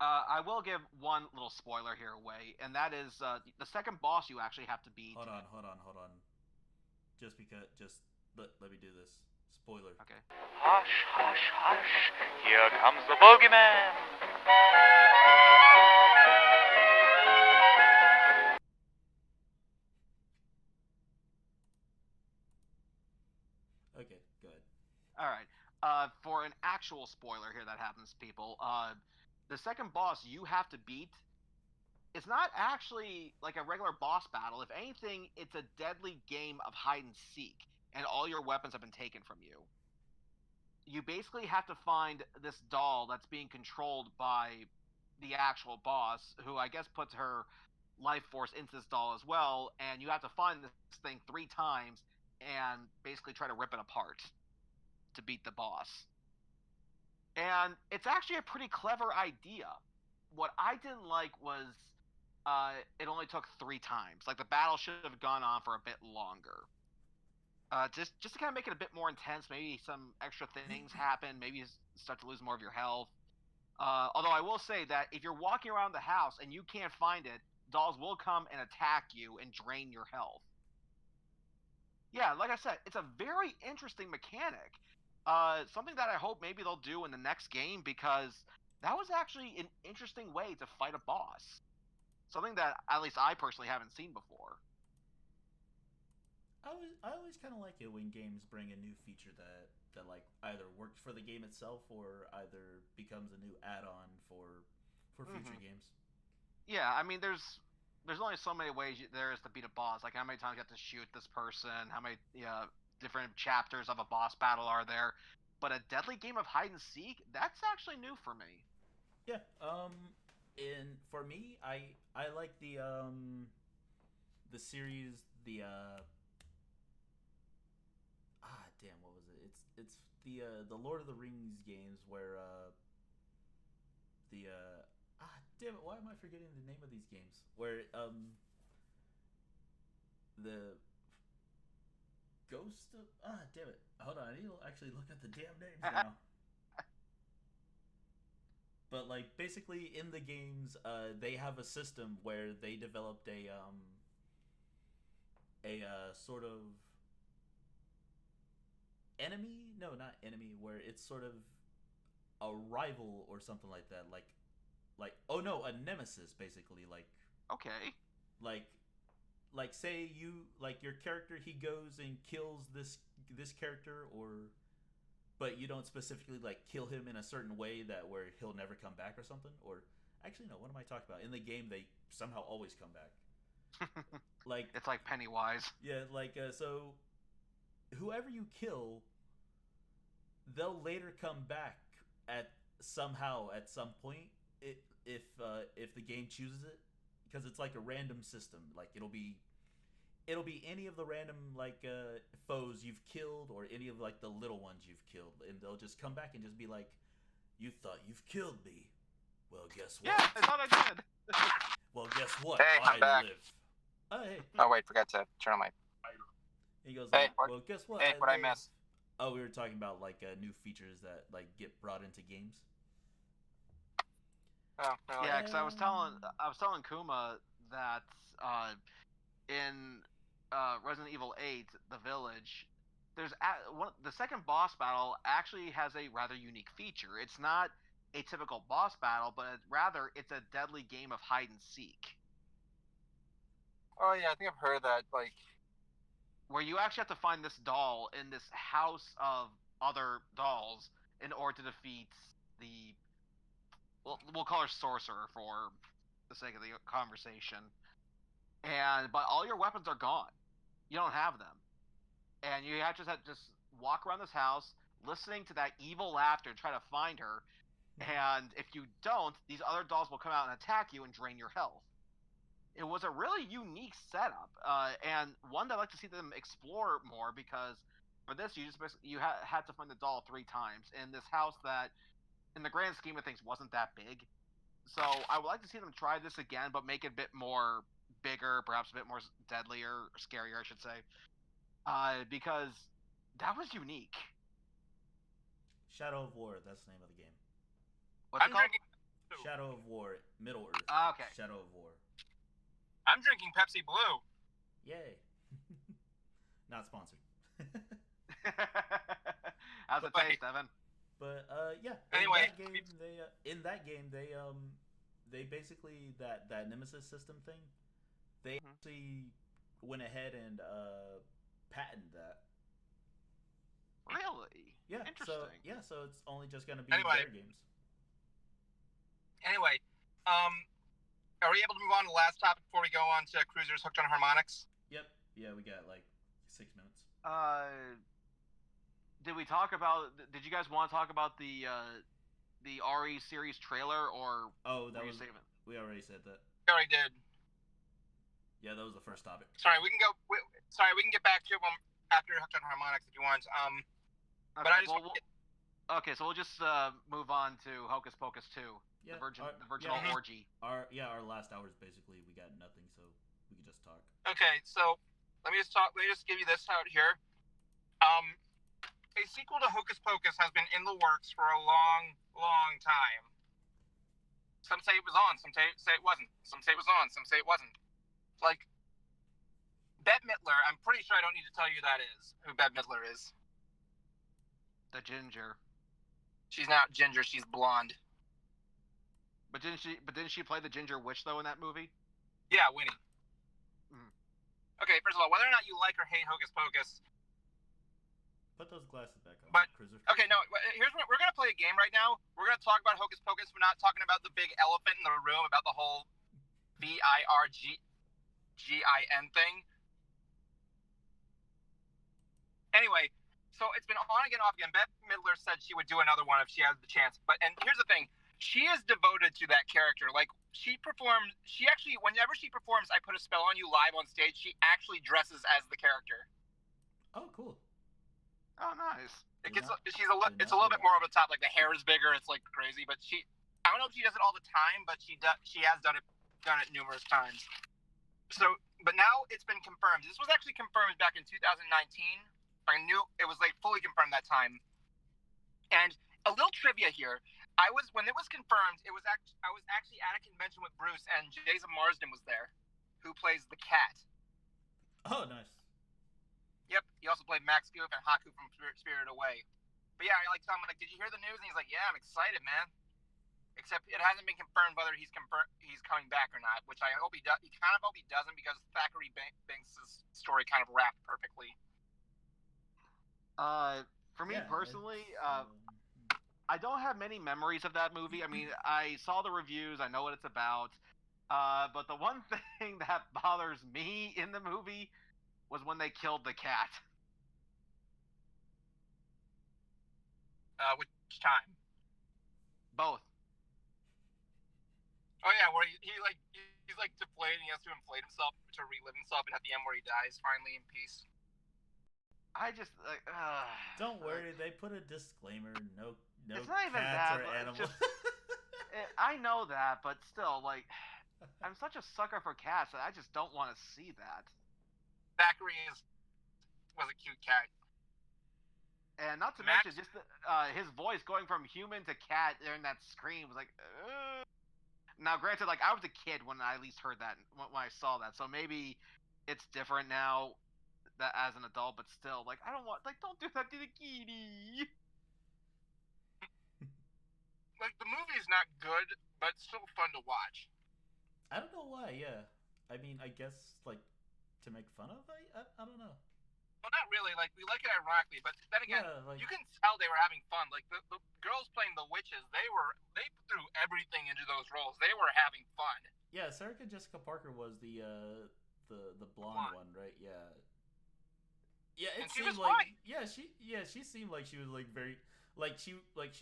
I will give one little spoiler here away, and that is the second boss you actually have to beat. Hold on. Just let me do this. Spoiler. Okay. Hush, hush, hush. Here comes the bogeyman. Okay, go ahead. All right. For an actual spoiler here that happens, people, the second boss you have to beat, it's not actually like a regular boss battle. If anything, it's a deadly game of hide and seek, and all your weapons have been taken from you. You basically have to find this doll that's being controlled by the actual boss, who I guess puts her life force into this doll as well, and you have to find this thing 3 times and basically try to rip it apart to beat the boss. And it's actually a pretty clever idea. What I didn't like was it only took 3 times. Like, the battle should have gone on for a bit longer. Just to kind of make it a bit more intense. Maybe some extra things happen. Maybe you start to lose more of your health. Although I will say that if you're walking around the house and you can't find it, dolls will come and attack you and drain your health. Yeah, like I said, it's a very interesting mechanic. Something that I hope maybe they'll do in the next game, because that was actually an interesting way to fight a boss. Something that at least I personally haven't seen before. I always kind of like it when games bring a new feature that like either works for the game itself or either becomes a new add-on for future games. Yeah, I mean, there's only so many ways there is to beat a boss. Like, how many times you have to shoot this person? How many different chapters of a boss battle are there? But a deadly game of hide and seek, that's actually new for me. Yeah. And for me, I like the series, damn, what was it? It's the Lord of the Rings games where damn it, why am I forgetting the name of these games? Where the Ghost of damn it. Hold on, I need to actually look at the damn names now. But like, basically in the games, they have a system where they developed a sort of enemy? No, not enemy, where it's sort of a rival or something like that. Like oh no, a nemesis, basically. Like, okay. Like say you, like, your character, he goes and kills this character, but you don't specifically like kill him in a certain way that where he'll never come back or something. Or actually, no, what am I talking about? In the game, they somehow always come back. Like, it's like Pennywise. Yeah, like so whoever you kill, they'll later come back at some point if the game chooses it, because it's like a random system. Like, it'll be any of the random like foes you've killed, or any of like the little ones you've killed, and they'll just come back and just be like, "You thought you've killed me? Well, guess what? Yeah, I thought I did." Well, guess what? Hey, I'm back. Live. Oh, hey. Oh wait, forgot to turn on my. He goes, Hey, well, guess what? Hey, what I missed? Oh, we were talking about like new features that like get brought into games. Oh, really? Yeah, because I was telling Kuma that in Resident Evil 8, The Village, the second boss battle actually has a rather unique feature. It's not a typical boss battle, but rather it's a deadly game of hide and seek. Oh yeah, I think I've heard that. Like, where you actually have to find this doll in this house of other dolls in order to defeat the. We'll call her Sorcerer for the sake of the conversation. But all your weapons are gone. You don't have them. And you have to just walk around this house, listening to that evil laughter and try to find her. And if you don't, these other dolls will come out and attack you and drain your health. It was a really unique setup, and one that I'd like to see them explore more, because for this, you had to find the doll 3 times in this house that, in the grand scheme of things, wasn't that big. So I would like to see them try this again, but make it a bit more bigger, perhaps a bit more deadlier, or scarier, I should say, because that was unique. Shadow of War, that's the name of the game. What's it called? Shadow of War, Middle Earth. Okay. Shadow of War. I'm drinking Pepsi Blue. Yay. Not sponsored. How's it taste, Evan? But yeah. Anyway, in that game they basically that Nemesis system thing, they actually went ahead and patented that. Really? Yeah. Interesting. So it's only just gonna be their games. Anyway, are we able to move on to the last topic before we go on to Cruisers Hooked on Harmonics? Yep. Yeah, we got like 6 minutes. Did we talk about? Did you guys want to talk about the RE series trailer, or? Oh, that was. We already said that. We already did. Yeah, that was the first topic. Sorry, we can go. We can get back to it after Hooked on Harmonics if you want. Okay, but I just. Okay, so we'll just move on to Hocus Pocus 2, Yeah, the virginal orgy. Our last hours basically we got nothing, so we could just talk. Okay, so let me just give you this out here. A sequel to Hocus Pocus has been in the works for a long, long time. Some say it was on, some say it wasn't. Some say it was on, some say it wasn't. Like, Bette Midler, I'm pretty sure I don't need to tell you who Bette Midler is. The ginger. She's not ginger, she's blonde. But didn't she play the ginger witch though in that movie? Yeah, Winnie. Mm. Okay, first of all, whether or not you like or hate Hocus Pocus, put those glasses back on. But Cruiser. Okay, no. Here's what we're gonna play a game right now. We're gonna talk about Hocus Pocus. We're not talking about the big elephant in the room about the whole VIRGIN thing. Anyway, so it's been on again, off again. Bette Midler said she would do another one if she has the chance. And here's the thing: she is devoted to that character. Like, whenever she performs, I Put a Spell on You live on stage. She actually dresses as the character. Oh, cool. Oh, nice. It's a little bit more over the top. Like, the hair is bigger. It's like crazy. But I don't know if she does it all the time, but she has done it numerous times. So, but now it's been confirmed. This was actually confirmed back in 2019. I knew it was like fully confirmed that time. And a little trivia here. When it was confirmed, I was actually at a convention with Bruce, and Jason Marsden was there, who plays the cat. Oh, nice. Yep, he also played Max Goof and Haku from Spirited Away. But yeah, I tell him, did you hear the news? And he's like, yeah, I'm excited, man. Except it hasn't been confirmed whether he's coming back or not, which I hope he does. He kind of hope he doesn't, because Thackeray Banks' story kind of wrapped perfectly. For me personally, I don't have many memories of that movie. I mean, I saw the reviews, I know what it's about, but the one thing that bothers me in the movie was when they killed the cat. Which time? Both. Oh yeah, where he's deflated, and he has to inflate himself to relive himself, and at the end where he dies finally in peace. I just don't worry, they put a disclaimer. No it's not even cats that, or animals. I know that, but still, like, I'm such a sucker for cats that I just don't want to see that. Thackeray was a cute cat. And not to mention, just his voice going from human to cat during that scream was like, Now, granted, like, I was a kid when I at least heard that, when I saw that, so maybe it's different now that as an adult, but still, like, I don't do that to the kitty. Like, the movie's not good, but it's still fun to watch. I don't know why, yeah. I mean, I guess, like, to make fun of? I don't know. Well, not really. Like, we like it ironically, but then again, yeah, you can tell they were having fun. Like, the girls playing the witches, they threw everything into those roles. They were having fun. Yeah, Sarah Jessica Parker was the blonde one, right? Yeah. Yeah, it seemed like fine. She seemed like she was like very she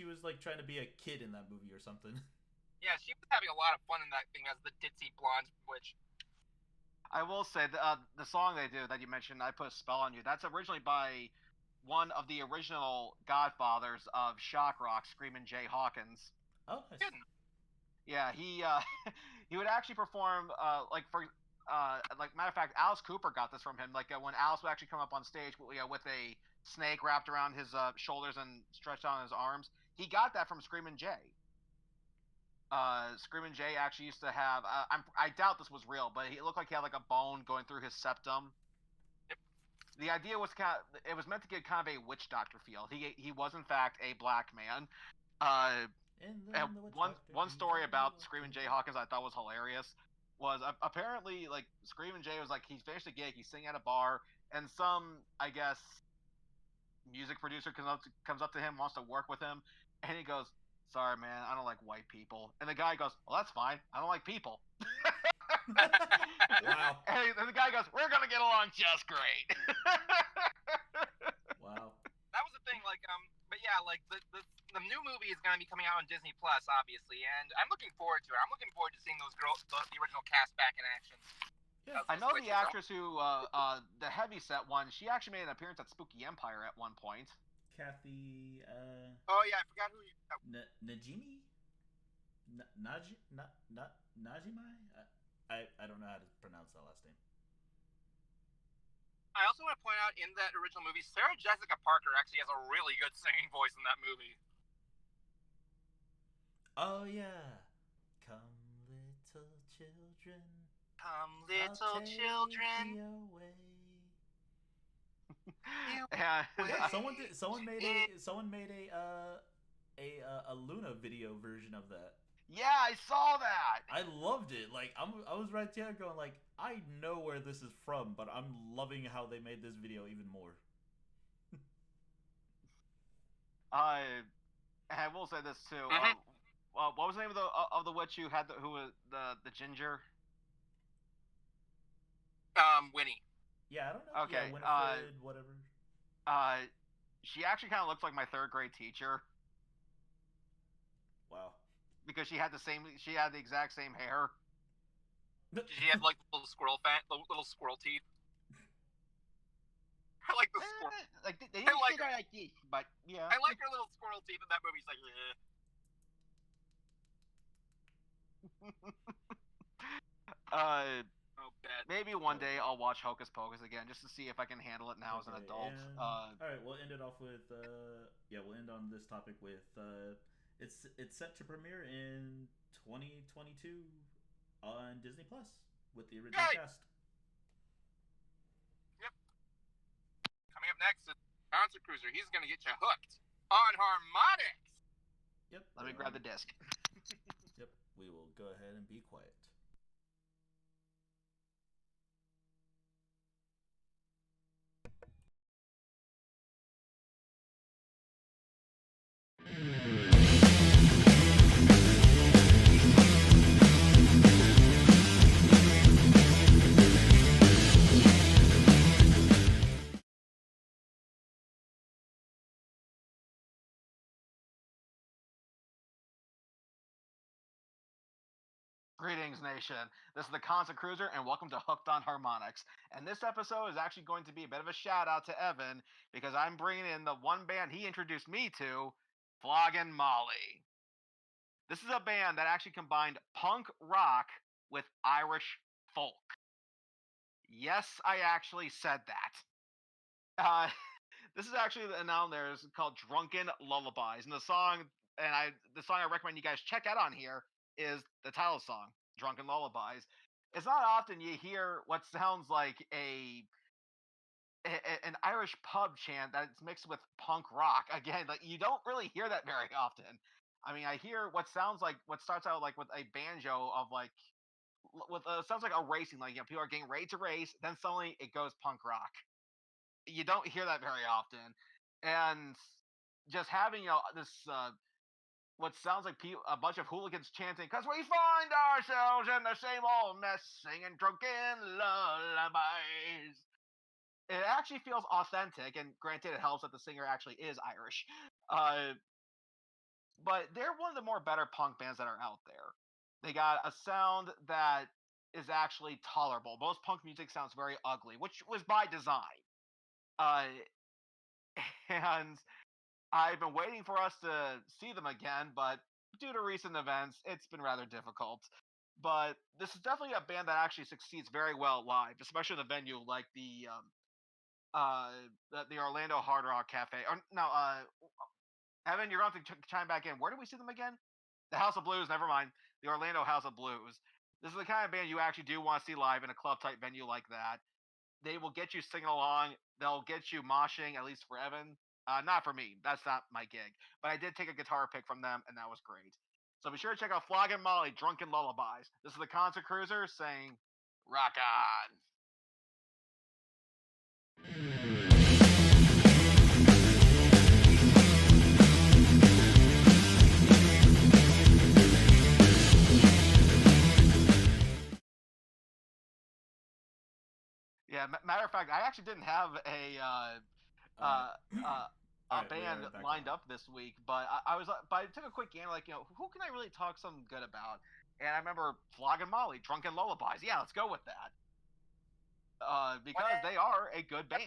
was like trying to be a kid in that movie or something. Yeah, she was having a lot of fun in that thing as the ditzy blonde witch. I will say the song they do that you mentioned, I Put a Spell on You, that's originally by one of the original godfathers of shock rock, Screamin' Jay Hawkins. Oh, nice. Yeah, he would actually perform matter of fact, Alice Cooper got this from him. Like when Alice would actually come up on stage with a snake wrapped around his shoulders and stretched on his arms, he got that from Screamin' Jay. Screamin' Jay actually used to have. I doubt this was real, but it looked like he had like a bone going through his septum. Yep. The idea was it was meant to get kind of a witch doctor feel. He was in fact a black man. And one story about Screamin' Jay Hawkins I thought was hilarious was apparently like Screamin' Jay was like he's finished a gig, he's sitting at a bar, and some I guess music producer comes up to him, wants to work with him, and he goes, "Sorry, man, I don't like white people." And the guy goes, "Well, that's fine. I don't like people." Wow. And the guy goes, "We're gonna get along just great." Wow. That was the thing, like, but yeah, like the new movie is gonna be coming out on Disney Plus, obviously, and I'm looking forward to it. I'm looking forward to seeing those girls, the original cast back in action. Yeah. I know the actress who, the heavyset one, she actually made an appearance at Spooky Empire at one point. Kathy. Oh yeah, I forgot who you. Najimi. Najimai. I don't know how to pronounce that last name. I also want to point out in that original movie, Sarah Jessica Parker actually has a really good singing voice in that movie. Oh yeah. Come little children. Come little children. Yeah. Someone made a Luna video version of that. Yeah, I saw that. I loved it. Like I was right there going like, I know where this is from, but I'm loving how they made this video even more. I will say this too. Mm-hmm. What was the name of the witch who had who was the ginger? Winnie. Yeah, I don't know. Okay. Yeah, Winifred, whatever. She actually kind of looks like my third grade teacher. Wow. Because she had the exact same hair. Did she have like little squirrel teeth? I like the squirrel. Like they didn't like her like this, but yeah. I like her little squirrel teeth in that movie. She's like, oh, bad. Maybe one day I'll watch Hocus Pocus again just to see if I can handle it now as an adult. All right, we'll end it off with we'll end on this topic with it's set to premiere in 2022 on Disney Plus with the original cast. Yep. Coming up next is Concert Cruiser. He's gonna get you hooked on harmonics. Yep. Let me grab the disc. Yep. We will go ahead and be quiet. Greetings, nation. This is the Concert Cruiser, and welcome to Hooked on Harmonics. And this episode is actually going to be a bit of a shout out to Evan because I'm bringing in the one band he introduced me to, Floggin' Molly. This is a band that actually combined punk rock with Irish folk. Yes, I actually said that. This is actually an album there is called Drunken Lullabies, and the song I recommend you guys check out on here is the title song, Drunken Lullabies. It's not often you hear what sounds like an Irish pub chant that's mixed with punk rock. Again, like you don't really hear that very often. I mean, I hear what starts out like with a banjo of like sounds like a racing, like people are getting ready to race, then suddenly it goes punk rock. You don't hear that very often, and just having this what sounds like a bunch of hooligans chanting, "'Cause we find ourselves in the same old mess, singing drunken lullabies." It actually feels authentic, and granted, it helps that the singer actually is Irish. But they're one of the more better punk bands that are out there. They got a sound that is actually tolerable. Most punk music sounds very ugly, which was by design. And I've been waiting for us to see them again, but due to recent events, it's been rather difficult. But this is definitely a band that actually succeeds very well live, especially in the venue like the Orlando Hard Rock Cafe. Or no, Evan, you're going to have to chime back in. Where did we see them again? The House of Blues. Never mind. The Orlando House of Blues. This is the kind of band you actually do want to see live in a club type venue like that. They will get you singing along. They'll get you moshing, at least for Evan. Not for me. That's not my gig. But I did take a guitar pick from them, and that was great. So be sure to check out Floggin' Molly, Drunken Lullabies. This is the Concert Cruiser saying, rock on. Yeah, matter of fact, I actually didn't have a band lined up this week, but I took a quick game, like, who can I really talk something good about? And I remember Floggin' Molly, Drunken Lullabies. Yeah, let's go with that. Because they are a good band.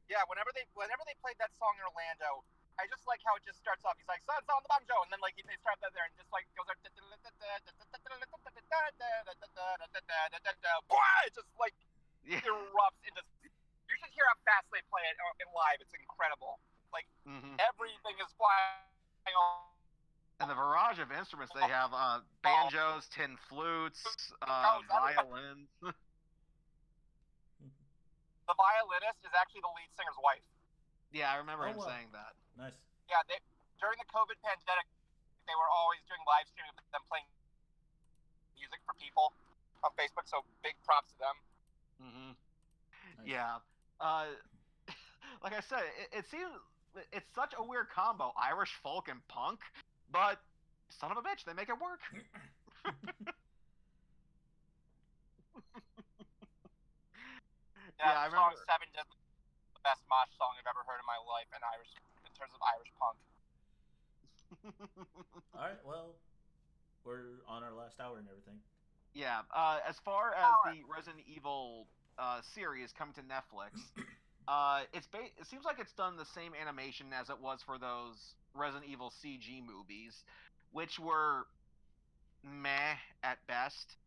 Yeah, whenever they played that song in Orlando, I just like how it just starts off. He's like, "Sun's on the banjo," and then like they start that there, and just like goes like, it just like erupts into. You should hear how fast they play it in live. It's incredible. Like everything is flying all. And the barrage of instruments they have: banjos, tin flutes, violins. The violinist is actually the lead singer's wife. Yeah, I remember him saying that. Nice. Yeah, during the COVID pandemic, they were always doing live streaming of them playing music for people on Facebook. So big props to them. Nice. Yeah. Like I said, it seems it's such a weird combo: Irish folk and punk. But son of a bitch, they make it work. Yeah, I remember. Song 7 does the best mosh song I've ever heard in my life in terms of Irish punk. All right, well, we're on our last hour and everything. Yeah, as far as the Resident Evil series coming to Netflix, it seems like it's done the same animation as it was for those Resident Evil CG movies, which were meh at best.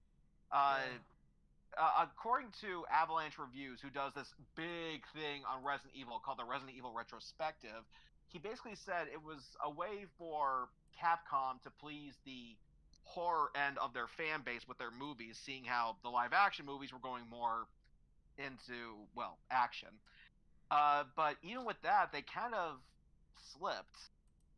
According to Avalanche Reviews, who does this big thing on Resident Evil called the Resident Evil Retrospective, he basically said it was a way for Capcom to please the horror end of their fan base with their movies, seeing how the live-action movies were going more into, well, action. But even with that, they kind of slipped.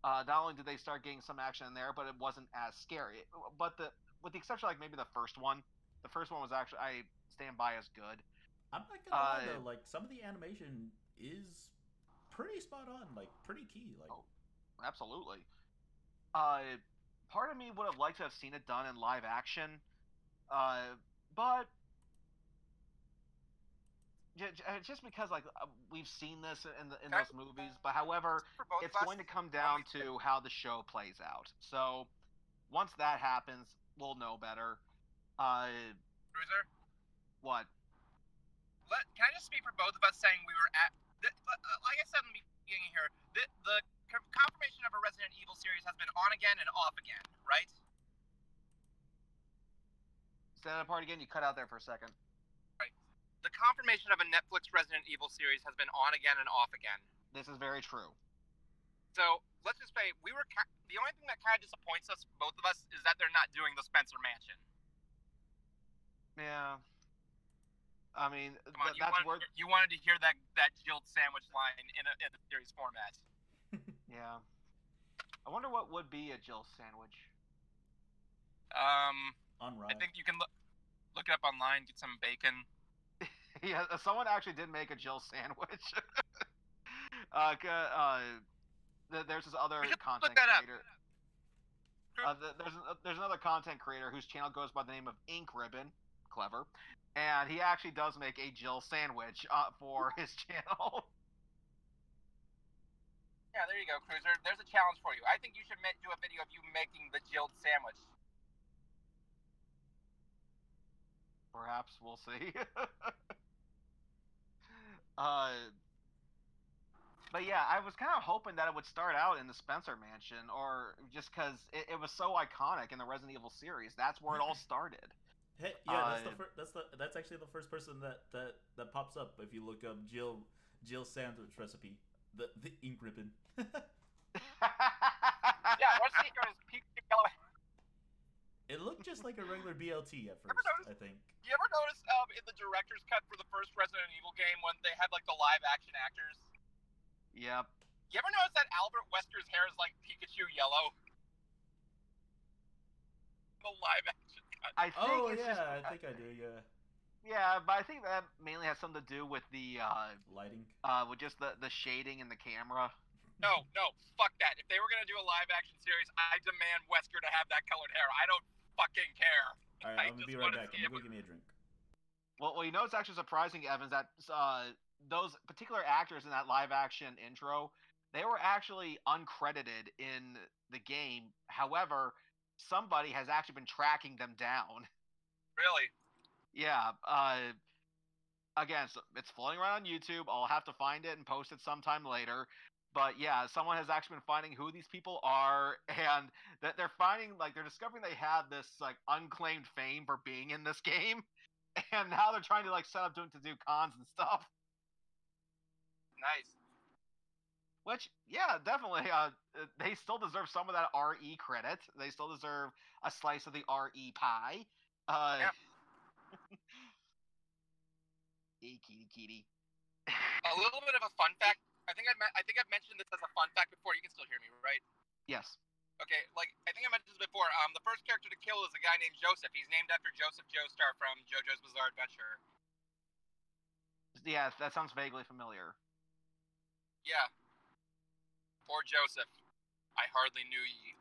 Not only did they start getting some action in there, but it wasn't as scary. But with the exception of like maybe the first one was actually, I stand by, as good. I'm not gonna lie though, like some of the animation is pretty spot on, like pretty key. Like, absolutely. Part of me would have liked to have seen it done in live action, but just because like we've seen this in those movies. But however, it's going to come down to how the show plays out. So once that happens, we'll know better. Cruiser? What? Can I just speak for both of us saying we were at... like I said in the beginning here, the confirmation of a Resident Evil series has been on again and off again, right? Say that part again? You cut out there for a second. Right. The confirmation of a Netflix Resident Evil series has been on again and off again. This is very true. So, let's just say, the only thing that kind of disappoints us, both of us, is that they're not doing the Spencer Mansion. Yeah. I mean, you wanted to hear that Jilled sandwich line in a series format. Yeah. I wonder what would be a Jill sandwich. On rye. I think you can look it up online, get some bacon. Yeah, someone actually did make a Jill sandwich. There's this other content creator. There's another content creator whose channel goes by the name of Ink Ribbon. Clever. And he actually does make a Jill sandwich for his channel. Yeah, there you go, Cruiser. There's a challenge for you. I think you should do a video of you making the Jilled sandwich. Perhaps, we'll see. But yeah, I was kind of hoping that it would start out in the Spencer Mansion, or just because it was so iconic in the Resident Evil series. That's where it all started. Hey, yeah, that's actually the first person that pops up if you look up Jill sandwich recipe. The ink ribbon. Yeah, what's the secret is peach yellow. It looked just like a regular BLT at first, I think. You ever notice in the director's cut for the first Resident Evil game when they had like the live action actors? Yep. You ever notice that Albert Wesker's hair is like Pikachu yellow? The live action cut. I think I think I do, yeah. Yeah, but I think that mainly has something to do with the lighting. With just the shading in the camera. No, fuck that. If they were gonna do a live action series, I demand Wesker to have that colored hair. I don't fucking care. Alright, I'm gonna be right back. I'm gonna go give me a drink. Well, you know, it's actually surprising, Evans, that those particular actors in that live action intro, they were actually uncredited in the game. However, somebody has actually been tracking them down. Really? Yeah. again, so it's floating around on YouTube. I'll have to find it and post it sometime later. But yeah, someone has actually been finding who these people are, and that they're discovering they have this like unclaimed fame for being in this game, and now they're trying to like set up to do cons and stuff. Nice. Which, yeah, definitely. They still deserve some of that RE credit. They still deserve a slice of the RE pie. Yeah. Hey, kitty. A little bit of a fun fact. I think I've mentioned this as a fun fact before. You can still hear me, right? Yes. Okay, I think I mentioned this before. The first character to kill is a guy named Joseph. He's named after Joseph Joestar from JoJo's Bizarre Adventure. Yeah, that sounds vaguely familiar. Yeah. Poor Joseph. I hardly knew ye.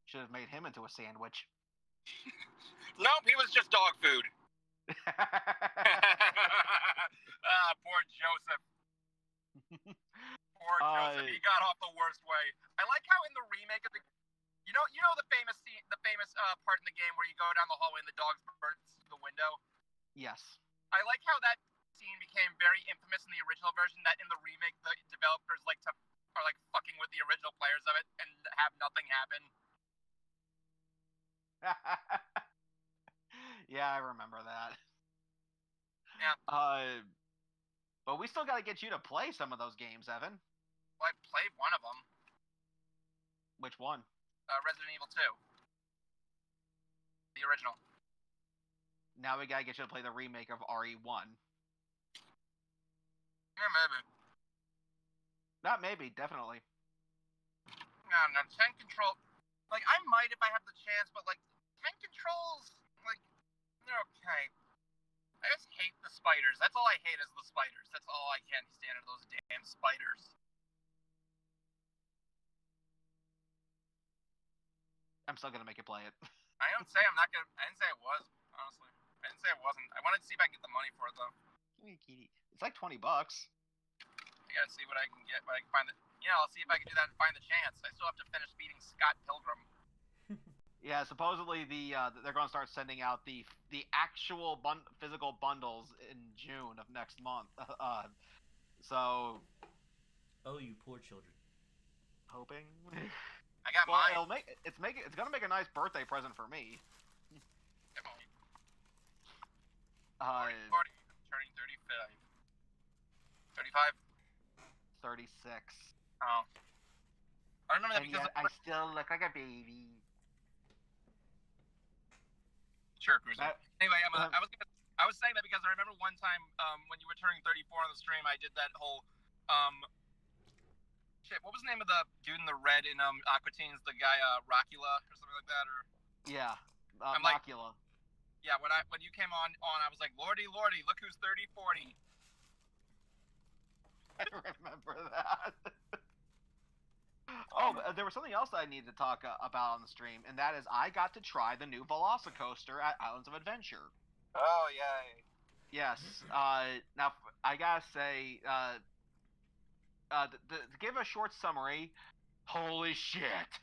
Should have made him into a sandwich. Nope, he was just dog food. Poor Joseph. Poor Joseph. He got off the worst way. I like how in the remake of the, you know the famous scene, the famous part in the game where you go down the hallway and the dog bursts through the window. Yes. I like how that scene became very infamous in the original version. That in the remake, the developers are fucking with the original players of it and have nothing happen. Yeah, I remember that. Yeah. But we still got to get you to play some of those games, Evan. Well, I played one of them. Which one? Resident Evil 2. The original. Now we got to get you to play the remake of RE1. Yeah, maybe. Not maybe, definitely. No, tank control. I might if I have the chance, but tank controls, they're okay. I just hate the spiders. That's all I hate is the spiders. That's all I can't stand are those damn spiders. I'm still gonna make you play it. I didn't say it was, honestly. I didn't say it wasn't. I wanted to see if I can get the money for it though. It's like $20. I gotta see what I can get, what I can find. I'll see if I can do that and find the chance. I still have to finish beating Scott Pilgrim. Yeah, supposedly they're going to start sending out the actual physical bundles in June of next month. So. Oh, you poor children. Hoping. I got mine. It's going to make a nice birthday present for me. Morty, turning 35. 35? 36. Oh. I remember that and because yet I still look like a baby. Sure, Crusader. Anyway, I was saying that because I remember one time when you were turning 34 on the stream, I did that whole what was the name of the dude in the red in Aqua Teens, the guy Rockula or something like that, or yeah, Rockula. Yeah, when you came on, I was like, Lordy, look who's 30, 40. I remember that. Oh, there was something else I needed to talk about on the stream, and that is I got to try the new Velossa coaster at Islands of Adventure. Oh, yay. Yes. Now, I gotta say, to give a short summary, holy shit.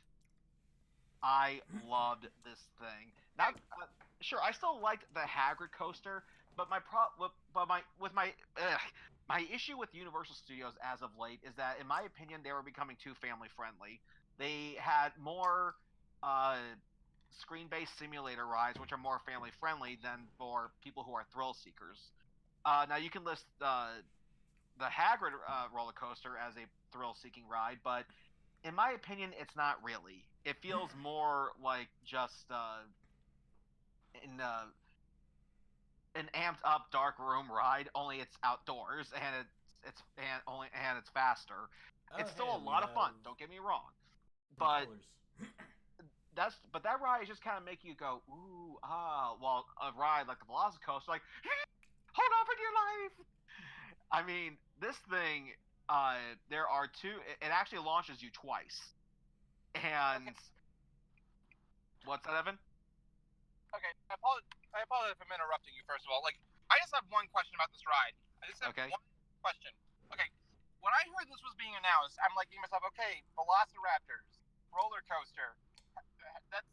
I loved this thing. Now, sure, I still liked the Hagrid coaster, but my issue with Universal Studios as of late is that, in my opinion, they were becoming too family friendly. They had more screen-based simulator rides, which are more family friendly than for people who are thrill seekers. Now you can list the Hagrid roller coaster as a thrill-seeking ride, but in my opinion, it's not really. It feels more like just an amped up dark room ride, only it's outdoors and it's faster. It's still a lot of fun, don't get me wrong. But that ride is just kind of make you go ooh while a ride like the Velocicoaster like hold on for dear life. I mean, this thing there are two. It actually launches you twice. And what's that, Evan? Okay, I apologize if I'm interrupting you. First of all, I just have one question about this ride. I just have one question. Okay, when I heard this was being announced, I'm thinking to myself, okay, Velociraptors, roller coaster. That's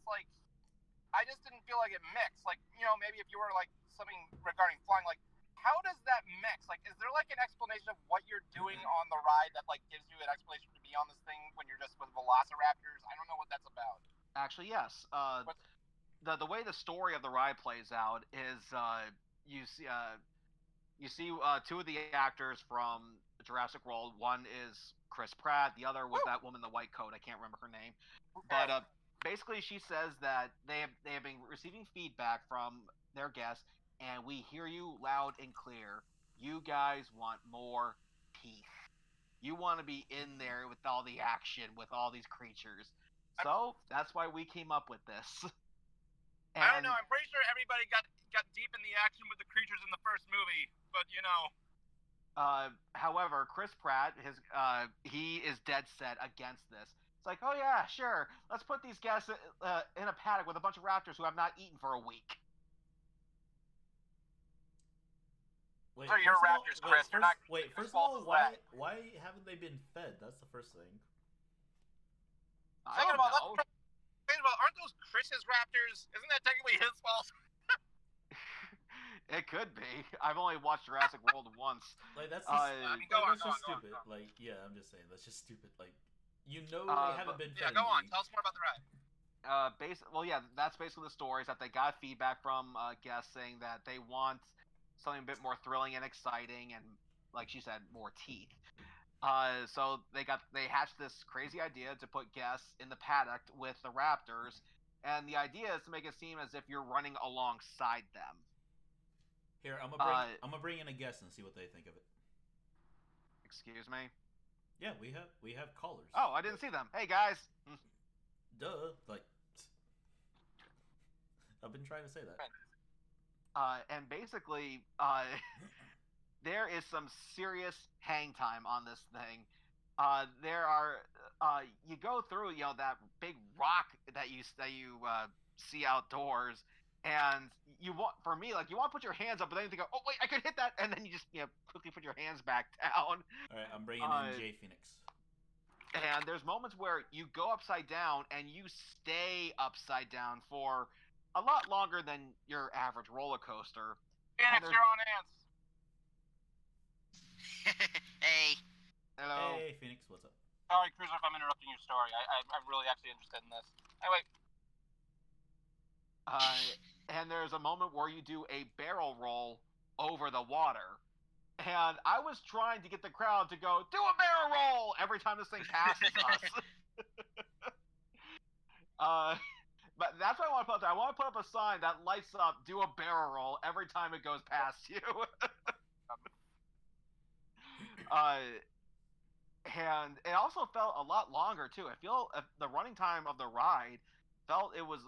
I just didn't feel like it mixed. Like, maybe if you were like something regarding flying, like, how does that mix? Like, is there like an explanation of what you're doing on the ride that like gives you an explanation to be on this thing when you're just with Velociraptors? I don't know what that's about. Actually, yes. The way the story of the ride plays out is you see two of the actors from Jurassic World. One is Chris Pratt. The other was that woman in the white coat. I can't remember her name. But basically, she says that they have been receiving feedback from their guests, and we hear you loud and clear. You guys want more teeth. You want to be in there with all the action, with all these creatures. So that's why we came up with this. And, I don't know. I'm pretty sure everybody got deep in the action with the creatures in the first movie, but however, Chris Pratt, he is dead set against this. It's like, oh yeah, sure, let's put these guests in a paddock with a bunch of raptors who have not eaten for a week. Wait, so you're raptors, Chris. First of all, why haven't they been fed? That's the first thing. Second of all, aren't those Chris's raptors? Isn't that technically his fault? It could be. I've only watched Jurassic World once. Like that's just stupid. Like, yeah, I'm just saying that's just stupid. Like, they haven't been fed. Yeah, go on. Tell us more about the ride. That's basically the story. Is that they got feedback from guests saying that they want something a bit more thrilling and exciting, and like she said, more teeth. So they hatched this crazy idea to put guests in the paddock with the raptors, and the idea is to make it seem as if you're running alongside them. Here, I'm gonna bring in a guest and see what they think of it. Excuse me? Yeah, we have callers. Oh, I didn't see them. Hey guys. Duh. Like, I've been trying to say that. And basically, there is some serious hang time on this thing. There are you go through that big rock that you see outdoors, and you want to put your hands up, but then you think, oh wait, I could hit that, and then you just quickly put your hands back down. All right, I'm bringing in Jay Phoenix. And there's moments where you go upside down and you stay upside down for a lot longer than your average roller coaster. Phoenix, you're on ants. Hey. Hello. Hey, Phoenix, what's up? Sorry, Cruiser, if I'm interrupting your story. I'm really actually interested in this. Anyway. And there's a moment where you do a barrel roll over the water. And I was trying to get the crowd to go, do a barrel roll every time this thing passes us. But that's what I want to put up there. I want to put up a sign that lights up, do a barrel roll every time it goes past you. And it also felt a lot longer, too. I feel the running time of the ride felt it was...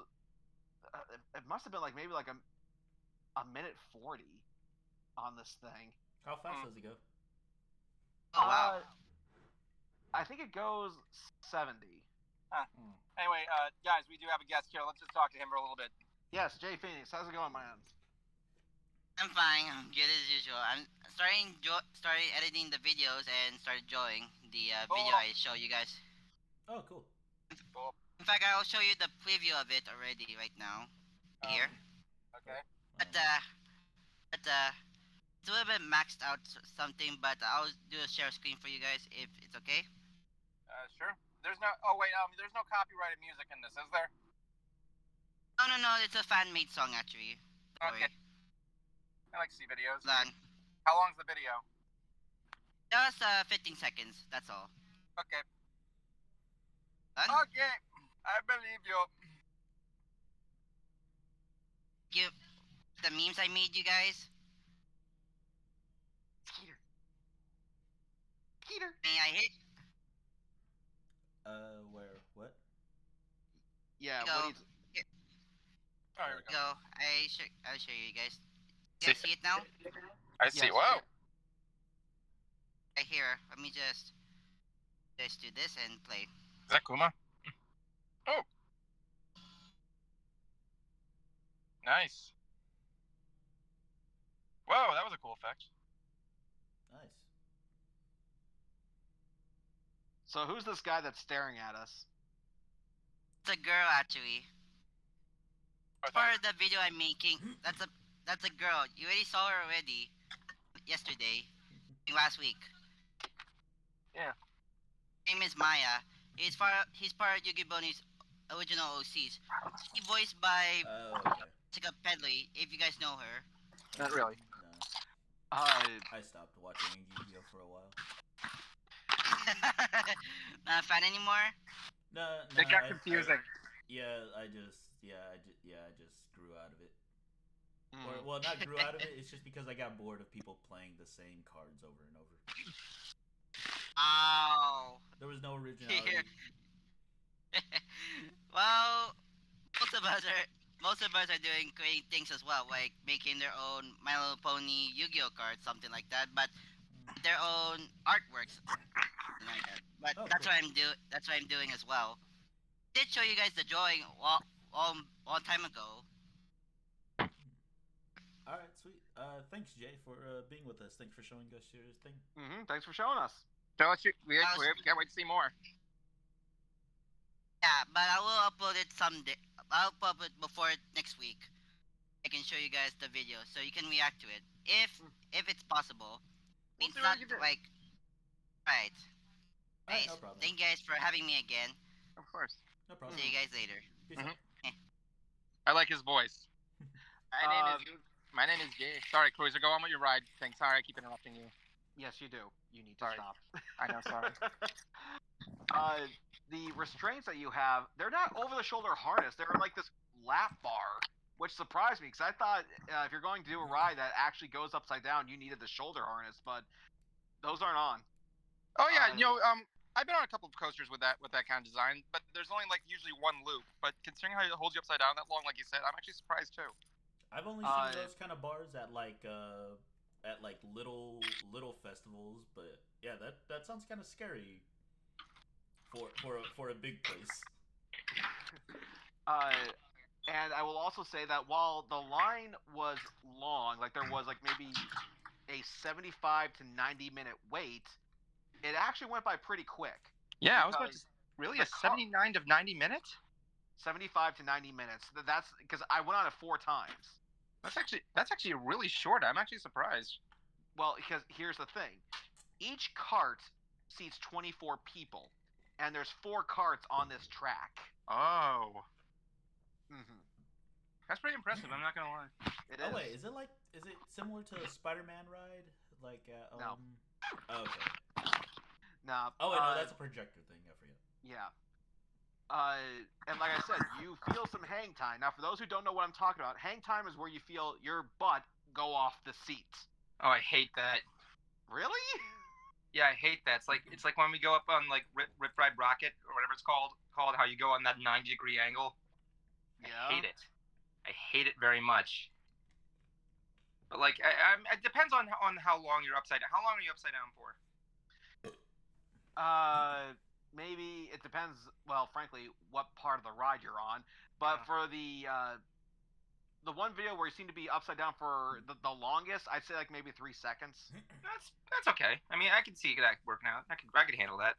it must have been maybe a minute 40 on this thing. How fast does it go? Oh, wow. I think it goes 70. Anyway, guys, we do have a guest here. Let's just talk to him for a little bit. Yes, Jay Phoenix. How's it going, man? I'm fine. I'm good as usual. I'm started editing the videos and started enjoying the video I show you guys. Oh, cool. In fact, I'll show you the preview of it already right now. Here. Okay. But it's a little bit maxed out something, but I'll do a share screen for you guys if it's okay. Sure. There's no copyrighted music in this, is there? No, it's a fan-made song actually. Okay. I like to see videos. Long. How long's the video? Just 15 seconds, that's all. Okay. Done? Okay, I believe you. The memes I made you guys. Peter. May I hit? Where? What? Yeah. Go. What do you... Oh, here we go. I'll show you guys. You guys see it now? I see. Yes. Wow. Right here. Let me just do this and play. Is that Kuma? Oh. Nice. Whoa, that was a cool effect. Nice. So who's this guy that's staring at us? It's a girl actually. part of the video I'm making. That's a girl. You already saw her already yesterday, last week. Yeah. Name is Maya. He's part of Yugi Boni's original OCs. She voiced by Jessica Pedley, if you guys know her. Not really. No. I stopped watching Yu-Gi-Oh for a while. Not a fan anymore? No, It got confusing. I just grew out of it. Or, well, not grew out of it. It's just because I got bored of people playing the same cards over and over. Ow. There was no originality. Well, most of us are doing creating things as well, like making their own My Little Pony Yu-Gi-Oh cards, something like that, but their own artworks, something like that. But that's cool. That's what I'm doing as well. I did show you guys the drawing long time ago. All right, sweet. Thanks, Jay, for being with us. Thanks for showing us your thing. Thanks for showing us. So we can't wait to see more. Yeah, but I will upload it someday. I'll upload it before next week. I can show you guys the video so you can react to it if it's possible. We'll It's see not what you do. like right. Alright, Nice. no problem. Thank you guys for having me again. Of course. No problem. See you guys later. Peace out. I like his voice. My name is Jay. Sorry, Cruiser. Go on with your ride. Thanks. Sorry, I keep interrupting you. Yes, you do. You need to Sorry. stop. I know. Sorry. The restraints that you have, they're not over-the-shoulder harness. They're like this lap bar, which surprised me because I thought if you're going to do a ride that actually goes upside down, you needed the shoulder harness, but those aren't on. Oh yeah, I've been on a couple of coasters with that kind of design, but there's only like usually one loop. But considering how it holds you upside down that long, like you said, I'm actually surprised too. I've only seen those kind of bars at like little festivals, but yeah, that sounds kind of scary for a big place. And I will also say that while the line was long, like there was like maybe a 75 to 90 minute wait, it actually went by pretty quick. Yeah, I was about to. Really, a 79 to 90 minutes? 75 to 90 minutes. That's because I went on it 4 times. That's actually really short. I'm actually surprised. Well, because here's the thing: each cart seats 24 people, and there's 4 carts on this track. Oh. That's pretty impressive. I'm not gonna lie. It is. Wait, is it similar to a Spider-Man ride? Like No. Oh, okay. Nah. Oh wait, no, that's a projector thing. I forget. Yeah. And like I said, you feel some hang time. Now, for those who don't know what I'm talking about, hang time is where you feel your butt go off the seat. Oh, I hate that. Really? Yeah, I hate that. It's like when we go up on like Rip Ride Rocket or whatever it's called, how you go on that 90-degree angle. Yeah. I hate it. I hate it very much. But like, it depends on how long you're upside down. How long are you upside down for? Maybe it depends. Well, frankly, what part of the ride you're on. But for the one video where you seem to be upside down for the longest, I'd say like maybe 3 seconds. That's okay. I mean, I can see that working out. I could handle that.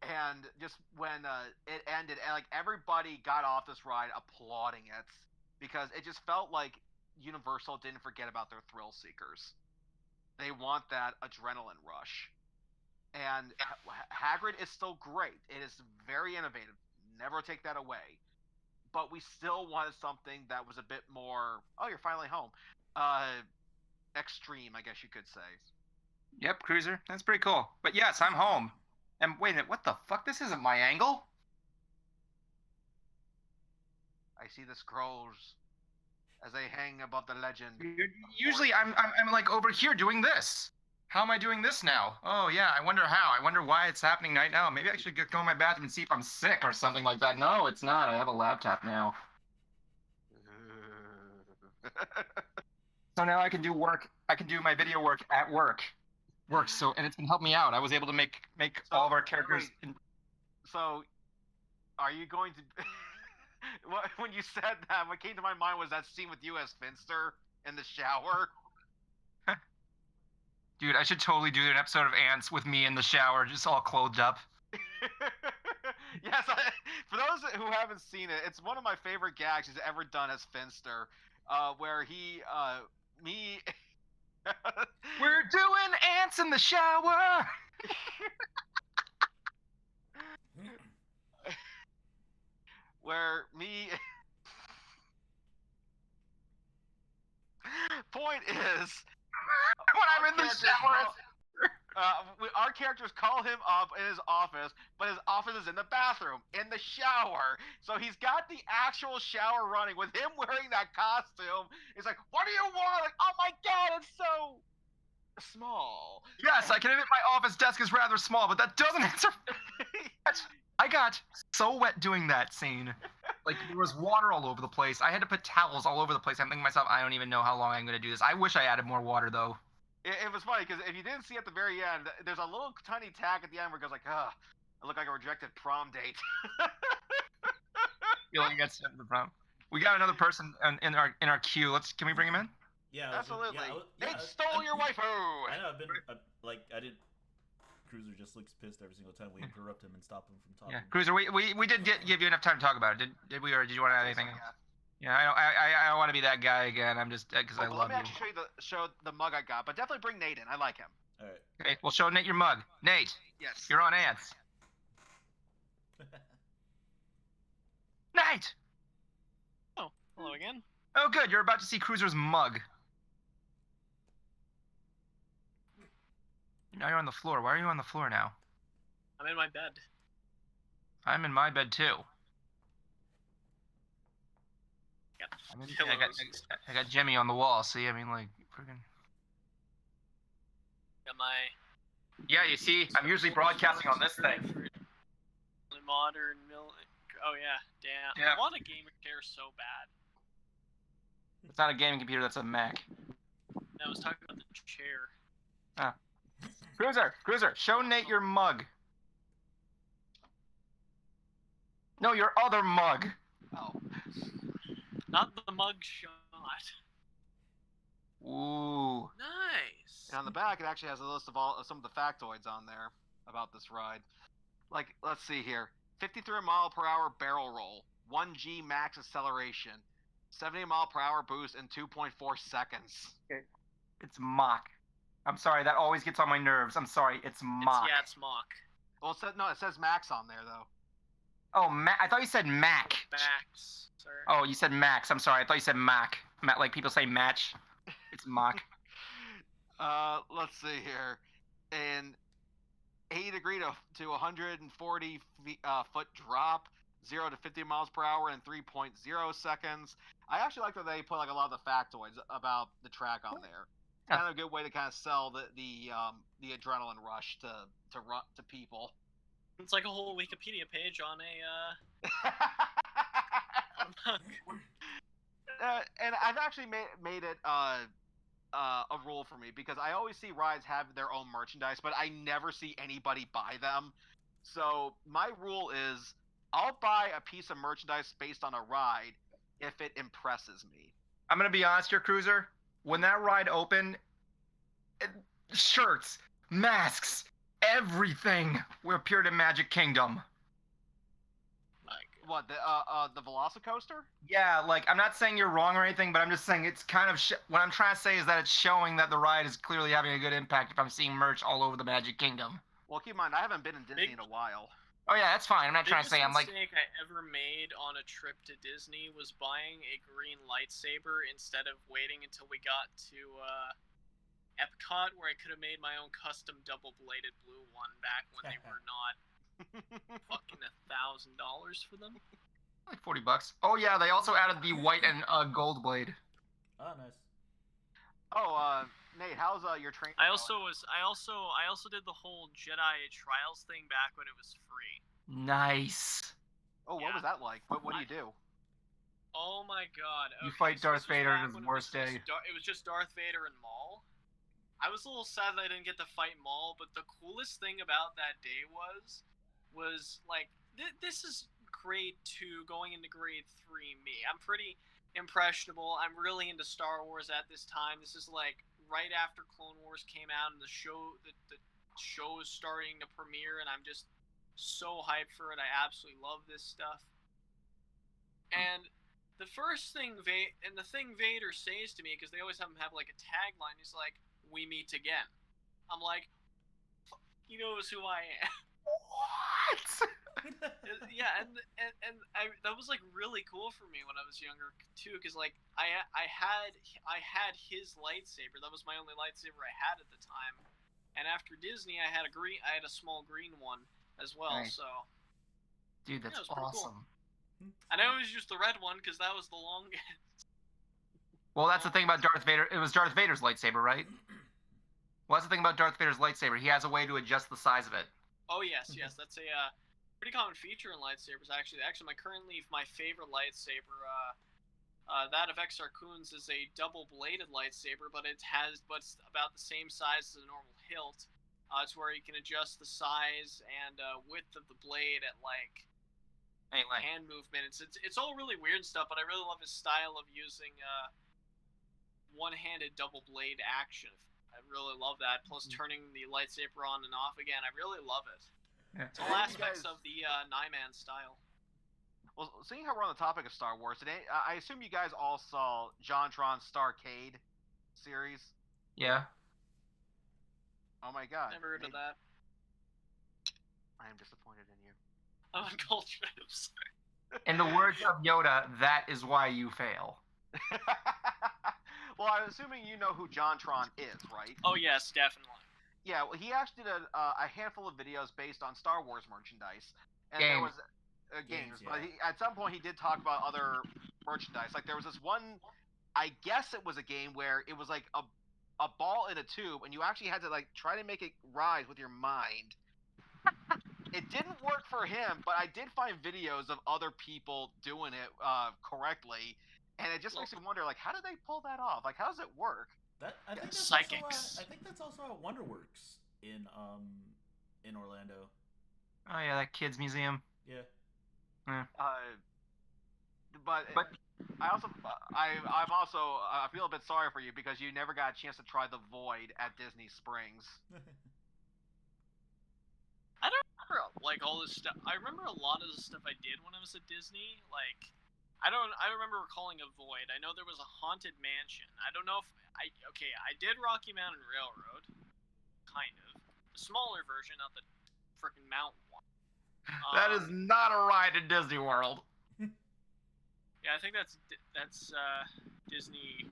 And just when it ended, and like everybody got off this ride applauding it because it just felt like Universal didn't forget about their thrill seekers. They want that adrenaline rush. And Hagrid is still great. It is very innovative. Never take that away. But we still wanted something that was a bit more, oh, you're finally home. Extreme, I guess you could say. Yep, Cruiser. That's pretty cool. But yes, I'm home. And wait a minute, what the fuck? This isn't my angle? I see the scrolls as they hang above the legend. Usually I'm like over here doing this. How am I doing this now? Oh yeah, I wonder how. I wonder why it's happening right now. Maybe I should go in my bathroom and see if I'm sick or something like that. No, it's not. I have a laptop now. So now I can do work. I can do my video work at work. And it's been helping me out. I was able to make all of our characters. So, are you going to? When you said that, what came to my mind was that scene with you as Finster in the shower. Dude, I should totally do an episode of Ants with me in the shower, just all clothed up. Yes, for those who haven't seen it, it's one of my favorite gags he's ever done as Finster, where me... We're doing ants in the shower! Where me... Point is... when I'm in the shower... our characters call him up in his office, but his office is in the bathroom, in the shower. So he's got the actual shower running with him wearing that costume. He's like, "What do you want?" Like, "Oh my god, it's so small." Yes, I can admit my office desk is rather small, but that doesn't answer. I got so wet doing that scene. Like, there was water all over the place. I had to put towels all over the place. I'm thinking to myself, I don't even know how long I'm going to do this. I wish I added more water, though. It was funny, because if you didn't see at the very end, there's a little tiny tag at the end where it goes like, "Ugh, I look like a rejected prom date." Feeling gets sent to the prom. We got another person in our queue. Can we bring him in? Yeah, absolutely. Yeah, They stole your waifu. I know. I did. Cruiser just looks pissed every single time we interrupt him and stop him from talking. Yeah, Cruiser, we did give you enough time to talk about it. Did we, or did you want to add anything? Yeah, I don't want to be that guy again. I'm just because I love you. Let me actually show the mug I got, but definitely bring Nate in. I like him. All right. Okay, well, show Nate your mug. Nate. Yes. You're on ants. Nate. Oh, hello again. Oh, good. You're about to see Cruiser's mug. Now you're on the floor. Why are you on the floor now? I'm in my bed. I'm in my bed too. I got Jimmy on the wall. See, I mean, like, freaking. Got my. Yeah, you see, I'm usually broadcasting on this thing. Modern Oh yeah, damn. Yeah. I want a gamer chair so bad. It's not a gaming computer. That's a Mac. I was talking about the chair. Ah. Cruiser, show Nate your mug. No, your other mug. Oh. Not the mug shot. Ooh. Nice. And on the back, it actually has a list of some of the factoids on there about this ride. Like, let's see here. 53-mile-per-hour barrel roll. 1G max acceleration. 70-mile-per-hour boost in 2.4 seconds. Okay. It's Mach. I'm sorry, that always gets on my nerves. I'm sorry, it's Mach. It's Mach. Well, it says max on there, though. Oh, I thought you said Mac. Max, sir. Oh, you said Max. I'm sorry, I thought you said Mac. Like people say match. It's Mach. Let's see here. An 80 degree to 140 foot drop, 0 to 50 miles per hour in 3.0 seconds. I actually like that they put like a lot of the factoids about the track on there. Yeah. Kind of a good way to kind of sell the adrenaline rush to people. It's like a whole Wikipedia page on a and I've actually made it a rule for me, because I always see rides have their own merchandise, but I never see anybody buy them. So my rule is I'll buy a piece of merchandise based on a ride if it impresses me. I'm gonna be honest here, Cruiser. When that ride opened, shirts, masks, everything will appear to Magic Kingdom. What, the Velossa coaster? Yeah, like, I'm not saying you're wrong or anything, but I'm just saying it's kind of what I'm trying to say is that it's showing that the ride is clearly having a good impact if I'm seeing merch all over the Magic Kingdom. Well, keep in mind, I haven't been in Disney in a while. Oh yeah, that's fine. I'm not trying to say I'm like. The biggest mistake I ever made on a trip to Disney was buying a green lightsaber instead of waiting until we got to Epcot, where I could have made my own custom double-bladed blue one back when they were not fucking $1,000 for them. Like $40. Oh yeah, they also added the white and gold blade. Oh, nice. Oh, Nate, how's your training? I also did the whole Jedi Trials thing back when it was free. Nice. Oh, what was that like? What do you do? Oh my god. Okay, You fight Darth Vader back in his when worst day. It was just Darth Vader and Maul. I was a little sad that I didn't get to fight Maul, but the coolest thing about that day was like, this is grade 2 going into grade 3 me. I'm pretty impressionable. I'm really into Star Wars at this time. This is like right after Clone Wars came out and the show is starting to premiere, and I'm just so hyped for it. I absolutely love this stuff. And the first thing the thing Vader says to me, because they always have him have like a tagline, is like, "We meet again." I'm like, he knows who I am. What? Yeah, and that was like really cool for me when I was younger too, because like I had his lightsaber. That was my only lightsaber I had at the time. And after Disney, I had a small green one as well. Nice. So, Dude, that's yeah, awesome. Cool. And I always used the red one because that was the longest. Well, that's the thing about Darth Vader. It was Darth Vader's lightsaber, right? Well, that's the thing about Darth Vader's lightsaber. He has a way to adjust the size of it. Oh yes, that's a pretty common feature in lightsabers. Actually, my favorite lightsaber, that of Exar Kun's, is a double-bladed lightsaber, but it's about the same size as a normal hilt. It's where you can adjust the size and width of the blade at like hand movement. It's all really weird stuff, but I really love his style of using one-handed double blade action. I really love that. Plus turning the lightsaber on and off again. I really love it. Yeah. It's all aspects of the Nyman style. Well, seeing how we're on the topic of Star Wars today, I assume you guys all saw JonTron's Starcade series. Yeah. Oh my god. Never heard of that. I am disappointed in you. I'm uncultured. In the words of Yoda, that is why you fail. Well, I'm assuming you know who JonTron is, right? Oh yes, definitely. Yeah, well, he actually did a handful of videos based on Star Wars merchandise. And Games. there was games, Yeah. but at some point he did talk about other merchandise. Like there was this one, I guess it was a game where it was like a ball in a tube, and you actually had to like try to make it rise with your mind. It didn't work for him, but I did find videos of other people doing it correctly, and it just makes me wonder, like, how did they pull that off? Like, how does it work? I think that's Psychics. I think that's also at WonderWorks in Orlando. Oh yeah, that kids museum. Yeah. But I also I feel a bit sorry for you because you never got a chance to try the Void at Disney Springs. I don't remember like all this stuff. I remember a lot of the stuff I did when I was at Disney. Like, I don't remember recalling a Void. I know there was a Haunted Mansion. I don't know if I did Rocky Mountain Railroad, kind of. The smaller version, not the freaking mountain one. That is not a ride in Disney World. Yeah, I think that's Disney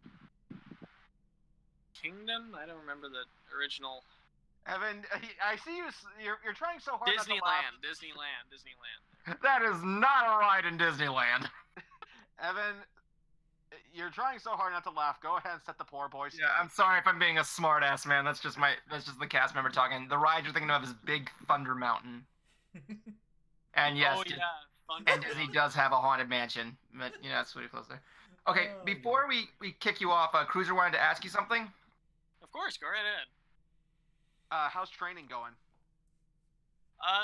Kingdom. I don't remember the original. Evan, I see you're trying so hard not to laugh. Disneyland. That is not a ride in Disneyland. Evan, you're trying so hard not to laugh. Go ahead and set the poor boy straight. Yeah, I'm sorry if I'm being a smart ass, man. That's just the cast member talking. The ride you're thinking of is Big Thunder Mountain. And yes, and Disney does have a haunted mansion, but that's pretty close there. Okay, before we kick you off, Cruiser wanted to ask you something. Of course, go right ahead. How's training going?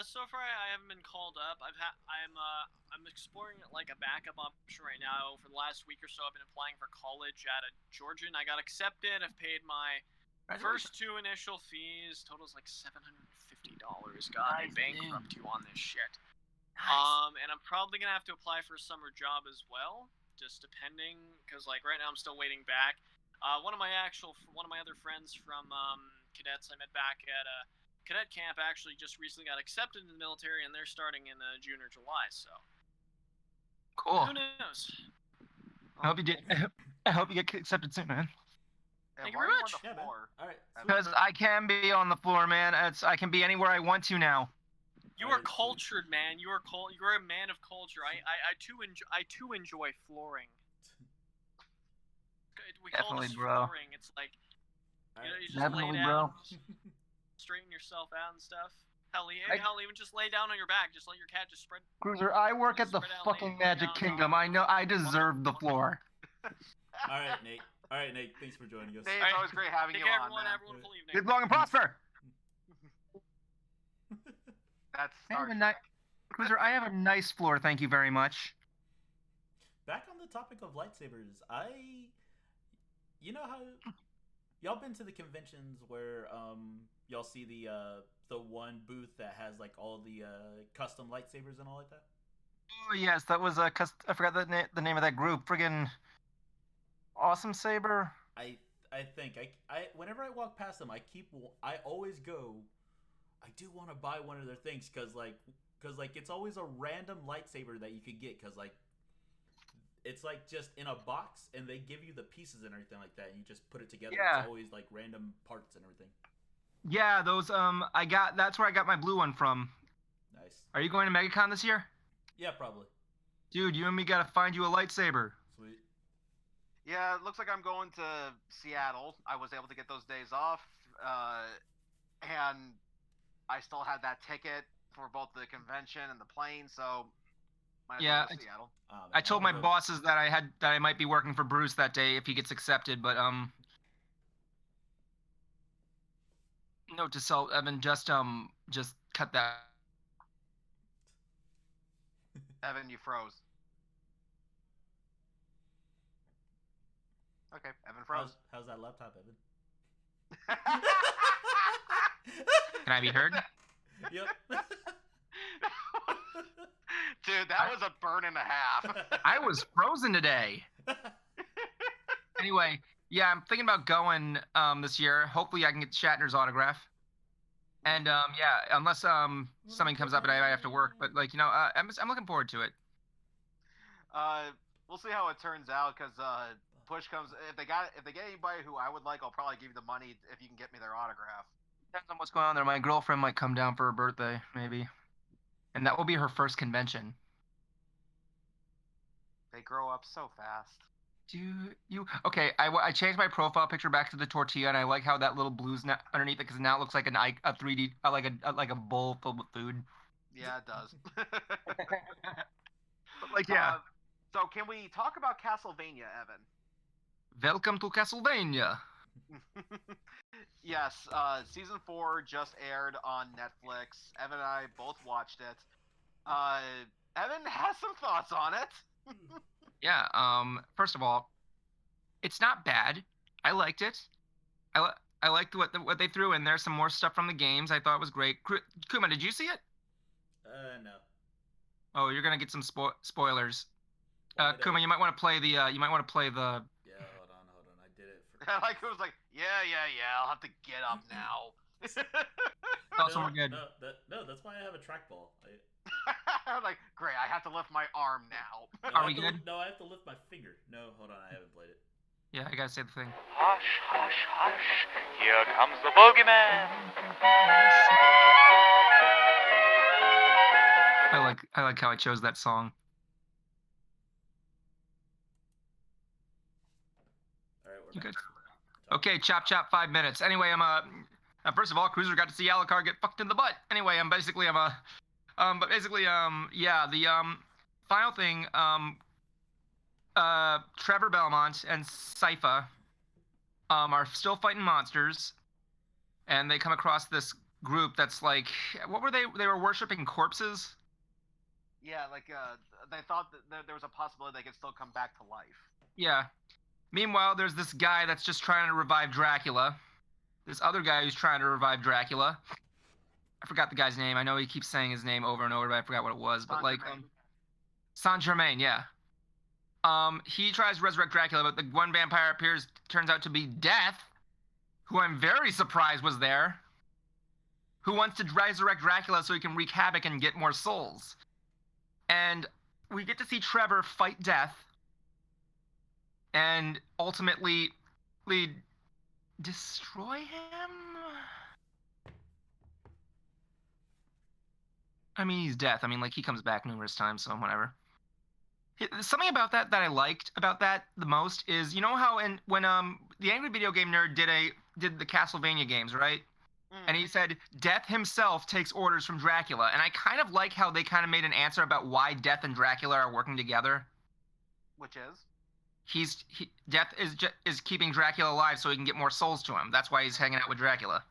So far I haven't been called up. I'm exploring like a backup option right now. For the last week or so, I've been applying for college at a Georgian. I got accepted. I've paid my first 2 initial fees. Total's like $750. God, they bankrupt you on this shit. Nice. And I'm probably gonna have to apply for a summer job as well, just depending, because like right now I'm still waiting back. One of my other friends from cadets I met back at a cadet camp actually just recently got accepted in the military, and they're starting in June or July. So cool. Who knows? I hope you get accepted soon, man. Thank you very much. Yeah, man. All right. Because I can be on the floor, man. I can be anywhere I want to now. You are cultured, man. You are a man of culture. I too enjoy flooring. We call Definitely, this bro. flooring. It's like you just Definitely, lay bro. down, straighten yourself out and stuff. Hell, even just lay down on your back. Just let your cat just spread. Cruiser, I work at the fucking Magic Kingdom. I know I deserve the floor. All right, Nate. Thanks for joining us. Nate, it's always great having you on, man. Everyone, full evening. Live long and prosper. That's Cruiser, I have a nice floor. Thank you very much. Back on the topic of lightsabers, you know how y'all been to the conventions where y'all see the one booth that has like all the custom lightsabers and all like that? Oh yes, that was I forgot the name of that group. Friggin' Awesome Saber. I think I whenever I walk past them, I always go. I do want to buy one of their things because it's always a random lightsaber that you could get because like it's like just in a box and they give you the pieces and everything like that and you just put it together. Yeah. It's always like random parts and everything. Yeah, those that's where I got my blue one from. Nice. Are you going to MegaCon this year? Yeah, probably. Dude, you and me gotta find you a lightsaber. Sweet. Yeah, it looks like I'm going to Seattle. I was able to get those days off, and I still had that ticket for both the convention and the plane, so might as well go to Seattle. Oh, man, I told my bosses that I might be working for Bruce that day if he gets accepted, but note to self, Evan, just cut that. Evan, you froze. Okay, Evan froze. How's that laptop, Evan? Can I be heard? Yep. Dude, that was a burn and a half. I was frozen today. Anyway, yeah, I'm thinking about going this year. Hopefully I can get Shatner's autograph. And yeah, unless something comes up and I have to work, but like, you know, I'm looking forward to it. We'll see how it turns out because push comes if they get anybody who I would like, I'll probably give you the money if you can get me their autograph. Depends on what's going on there. My girlfriend might come down for her birthday, maybe, and that will be her first convention. They grow up so fast. Okay? I changed my profile picture back to the tortilla, and I like how that little blue's underneath it because now it looks like a 3D, like a bowl filled with food. Yeah, it does. But like, yeah. So can we talk about Castlevania, Evan? Welcome to Castlevania. Yes, season 4 just aired on Netflix. Evan and I both watched it. Evan has some thoughts on it. Yeah. First of all, it's not bad. I liked it. I liked what they threw in there. Some more stuff from the games. I thought it was great. Kuma, did you see it? No. Oh, you're gonna get some spoilers. Kuma, you might want to play the. Yeah, hold on. I did it. Like it was like, yeah. I'll have to get up now. Also, we're good. No, that's why I have a trackball. I'm like, great. I have to lift my arm now. Are we good? No, I have to lift my finger. No, hold on. I haven't played it. Yeah, I gotta say the thing. Hush, hush, hush. Here comes the boogeyman. I like how I chose that song. All right, we're You back. good? Okay, chop 5 minutes. Anyway, first of all, Cruiser got to see Alucard get fucked in the butt. Anyway, yeah, the final thing, Trevor Belmont and SCYTHE are still fighting monsters, and they come across this group that's like, what were they? They were worshiping corpses. Yeah, like they thought that there was a possibility they could still come back to life. Yeah. Meanwhile, there's this guy that's just trying to revive Dracula. This other guy who's trying to revive Dracula. I forgot the guy's name. I know he keeps saying his name over and over, but I forgot what it was. But like, Saint Germain, yeah. He tries to resurrect Dracula, but the one vampire turns out to be Death, who I'm very surprised was there. Who wants to resurrect Dracula so he can wreak havoc and get more souls. And we get to see Trevor fight Death, and ultimately destroy him? I mean, he's Death. I mean, like, he comes back numerous times, so whatever. Something about that I liked about that the most is, you know how when the Angry Video Game Nerd did the Castlevania games, right? And he said Death himself takes orders from Dracula, and I kind of like how they kind of made an answer about why Death and Dracula are working together. Which is? Death is keeping Dracula alive so he can get more souls to him. That's why he's hanging out with Dracula.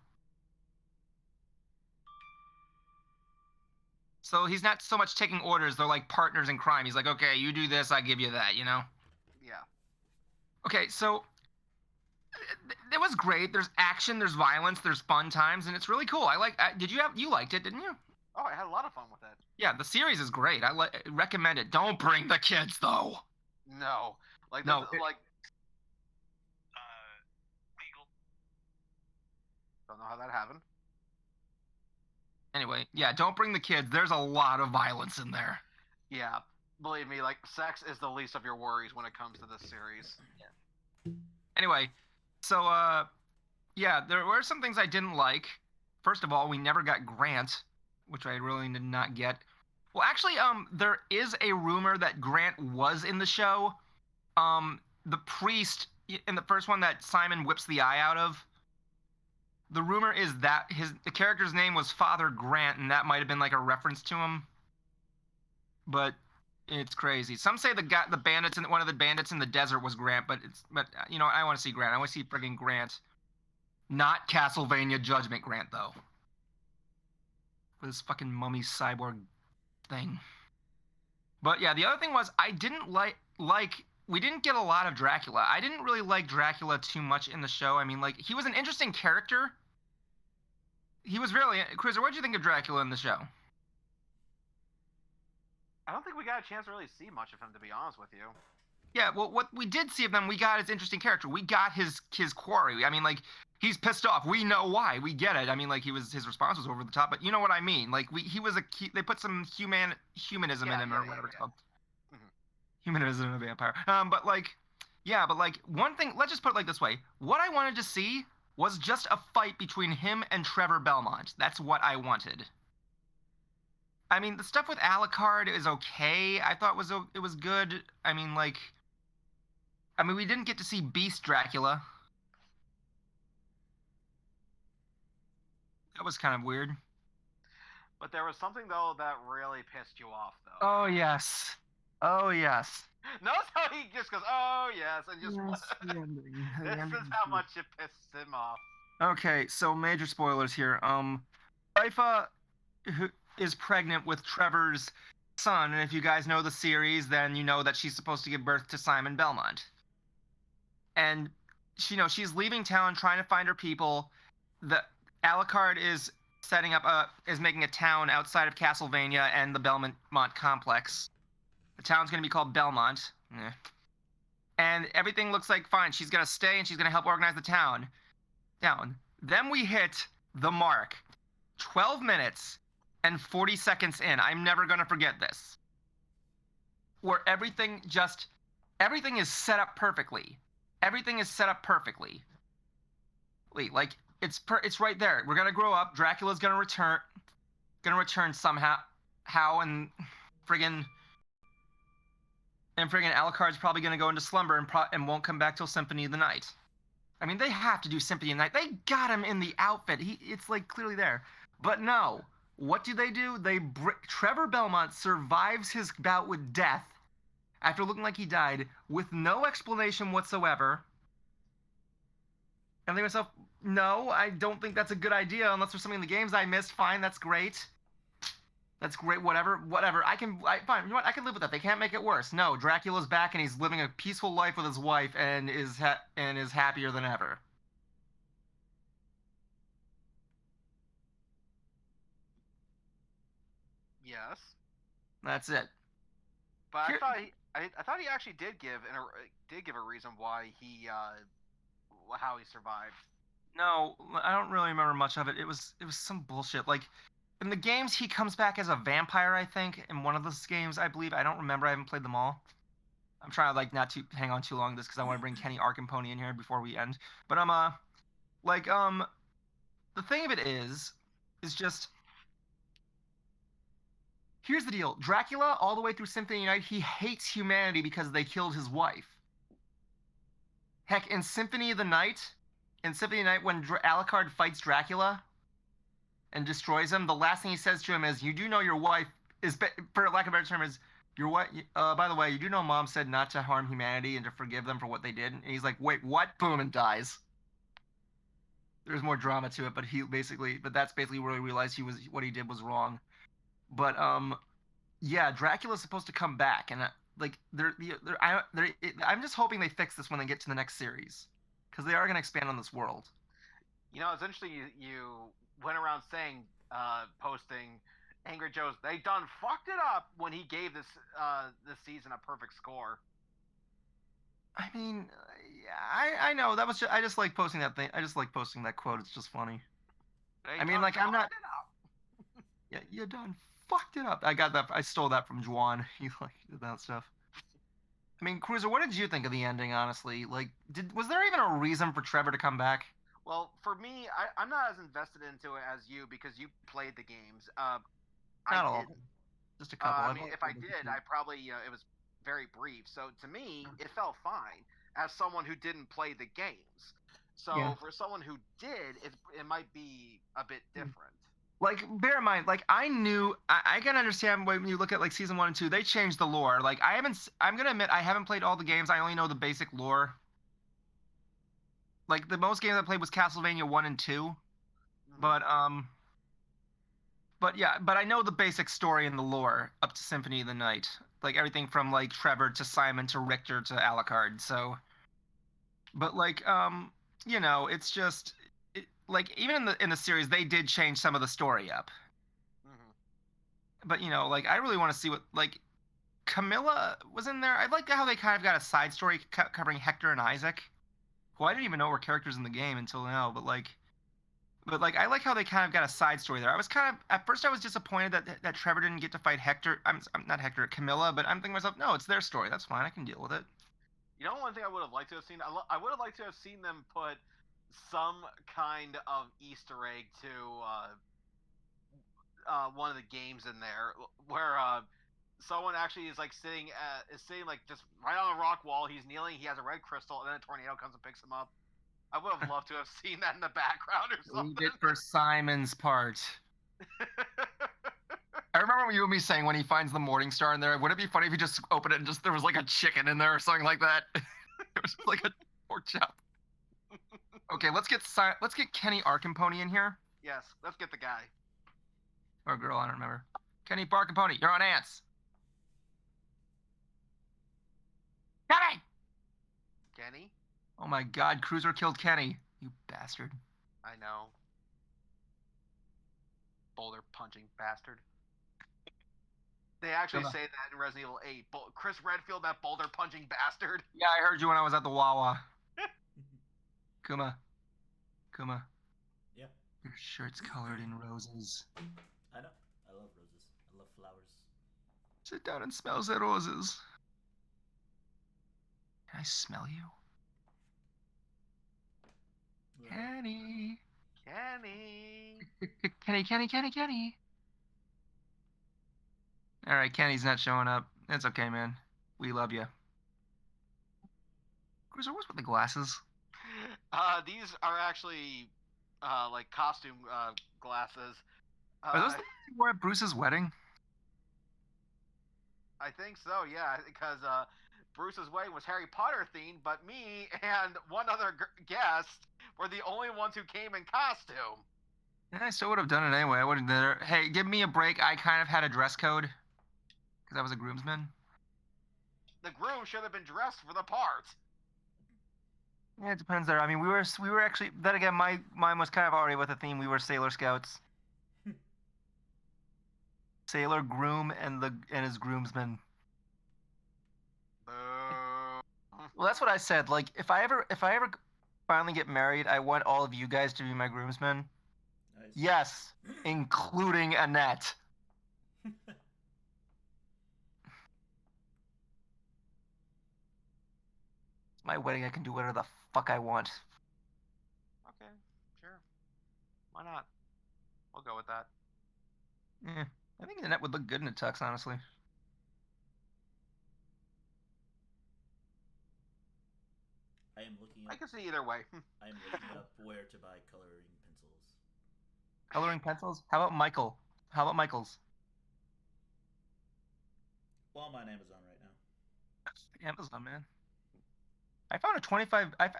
So he's not so much taking orders, they're like partners in crime. He's like, okay, you do this, I give you that, you know? Yeah. Okay, so it was great. There's action, there's violence, there's fun times, and it's really cool. You liked it, didn't you? Oh, I had a lot of fun with it. Yeah, the series is great. Recommend it. Don't bring the kids though. No, legal. Don't know how that happened. Anyway, yeah, don't bring the kids. There's a lot of violence in there. Yeah, believe me, like sex is the least of your worries when it comes to this series. Yeah. Anyway, so yeah, there were some things I didn't like. First of all, we never got Grant, which I really did not get. Well, actually, there is a rumor that Grant was in the show. The priest in the first one that Simon whips the eye out of. The rumor is that the character's name was Father Grant, and that might have been like a reference to him. But it's crazy. Some say the bandits one of the bandits in the desert was Grant, but you know, I want to see Grant. I want to see friggin' Grant. Not Castlevania Judgment Grant though. For this fucking mummy cyborg thing. But yeah, the other thing was I didn't like we didn't get a lot of Dracula. I didn't really like Dracula too much in the show. I mean, like, he was an interesting character. He was really... Cruiser, what did you think of Dracula in the show? I don't think we got a chance to really see much of him, to be honest with you. Yeah, well, what we did see of them, we got his interesting character. We got his quarry. I mean, like, he's pissed off. We know why. We get it. I mean, like, his response was over the top, but you know what I mean. Like, they put some humanism in him, or whatever it's called. Humanism of a vampire. But one thing, let's just put it like this way. What I wanted to see was just a fight between him and Trevor Belmont. That's what I wanted. I mean, the stuff with Alucard is okay. I thought it was good. I mean, we didn't get to see Beast Dracula. That was kind of weird. But there was something, though, that really pissed you off, though. Oh, yes. Oh, yes. Notice how he just goes, oh, yes, and just... This is how much it pissed him off. Okay, so major spoilers here. Sypha who is pregnant with Trevor's son, and if you guys know the series, then you know that she's supposed to give birth to Simon Belmont. And, she's leaving town trying to find her people. The Alucard is is making a town outside of Castlevania and the Belmont complex. The town's going to be called Belmont. And everything looks like fine. She's going to stay and she's going to help organize the town. Then we hit the mark. 12 minutes and 40 seconds in. I'm never going to forget this. Where everything is set up perfectly. Everything is set up perfectly. Like, it's right there. We're going to grow up. Dracula's going to return somehow. And friggin' Alucard's probably going to go into slumber and won't come back till Symphony of the Night. I mean, they have to do Symphony of the Night. They got him in the outfit. It's like clearly there. But no. What do? Trevor Belmont survives his bout with death after looking like he died with no explanation whatsoever. And I think to myself, no, I don't think that's a good idea unless there's something in the games I missed. Fine, that's great. That's great, whatever. Fine, you know what? I can live with that. They can't make it worse. No, Dracula's back and he's living a peaceful life with his wife and is happier than ever. Yes. That's it. But I thought he actually did give a reason why how he survived. No, I don't really remember much of it. It was some bullshit. Like, in the games, he comes back as a vampire, I think, in one of those games, I believe. I don't remember. I haven't played them all. I'm trying to, not to hang on too long this because I want to bring Kenny Arkenpony in here before we end. But, the thing of it is just... Here's the deal. Dracula, all the way through Symphony of the Night, he hates humanity because they killed his wife. Heck, in Symphony of the Night, when Alucard fights Dracula and destroys him, the last thing he says to him is, you do know your wife is, for lack of a better term, is, your wife, by the way, you do know Mom said not to harm humanity and to forgive them for what they did? And he's like, wait, what? Boom, and dies. There's more drama to it, but that's basically where he realized what he did was wrong. But, yeah, Dracula's supposed to come back, and, I'm just hoping they fix this when they get to the next series. because they are going to expand on this world. You know, it's interesting you went around saying, posting Angry Joe's, they done fucked it up when he gave this season a perfect score. I mean, I know that was I just like posting that thing. I just like posting that quote. It's just funny. They I mean, like I'm not. fucked it up. Yeah, you done fucked it up. I got that. I stole that from Juan. He like did that stuff. I mean, Cruiser, what did you think of the ending? Honestly, like, was there even a reason for Trevor to come back? Well, for me, I'm not as invested into it as you because you played the games. Not all of them. Just a couple. I mean, if I did, I probably it was very brief. So to me, it felt fine as someone who didn't play the games. So for someone who did, it might be a bit different. Like, bear in mind, like, I can understand when you look at, like, Season 1 and 2, they changed the lore. Like, I'm going to admit, I haven't played all the games. I only know the basic lore. Like, the most games I played was Castlevania 1 and 2. Mm-hmm. But I know the basic story and the lore up to Symphony of the Night. Like, everything from, like, Trevor to Simon to Richter to Alucard, so... But, like, you know, it's just... Like, even in the series, they did change some of the story up. Mm-hmm. But, you know, like, I really want to see what, like, Camilla was in there. I like how they kind of got a side story covering Hector and Isaac, who I didn't even know were characters in the game until now, but I like how they kind of got a side story there. I was kind of, at first I was disappointed that Trevor didn't get to fight Hector. I'm not Hector, Camilla, but I'm thinking to myself, no, it's their story. That's fine. I can deal with it. You know, one thing I would have liked to have seen, I would have liked to have seen them put some kind of Easter egg to one of the games in there, where someone actually is like sitting like just right on a rock wall. He's kneeling. He has a red crystal, and then a tornado comes and picks him up. I would have loved to have seen that in the background or something. Leave it for Simon's part. I remember you and me saying when he finds the Morning Star in there, would it be funny if he just opened it and just there was like a chicken in there or something like that? It was like a pork chop. Okay, let's get Kenny Arkenpony in here. Yes, let's get the guy. Or girl, I don't remember. Kenny Arkenpony, you're on Ants. Kenny? Oh my God, Cruiser killed Kenny. You bastard. I know. Boulder punching bastard. They actually say that in Resident Evil 8. Chris Redfield, that boulder punching bastard. Yeah, I heard you when I was at the Wawa. Kuma. Yeah. Your shirt's colored in roses. I know. I love roses. I love flowers. Sit down and smell the roses. Can I smell you? Yeah. Kenny. All right, Kenny's not showing up. It's okay, man. We love you. Cruiser, what's with the glasses? These are actually like costume glasses. Are those the ones you wore at Bruce's wedding? I think so, yeah, because Bruce's wedding was Harry Potter themed, but me and one other guest were the only ones who came in costume. Yeah, I still would have done it anyway. I would have done it. Hey, give me a break. I kind of had a dress code because I was a groomsman. The groom should have been dressed for the part. Yeah, it depends there. I mean, we were actually. Then again, mine was kind of already with a theme. We were Sailor Scouts. Sailor groom and his groomsman. Boo. Well, that's what I said. like if I ever finally get married, I want all of you guys to be my groomsmen. Nice. Yes, including Annette. It's my wedding. I can do whatever the fuck I want. Okay, sure. Why not? We'll go with that. Yeah, I think Annette would look good in a tux, honestly. I am looking up. I can see either way. I am looking up where to buy coloring pencils. Coloring pencils? How about Michael? How about Michael's? Well, I'm on Amazon right now. Amazon, man. I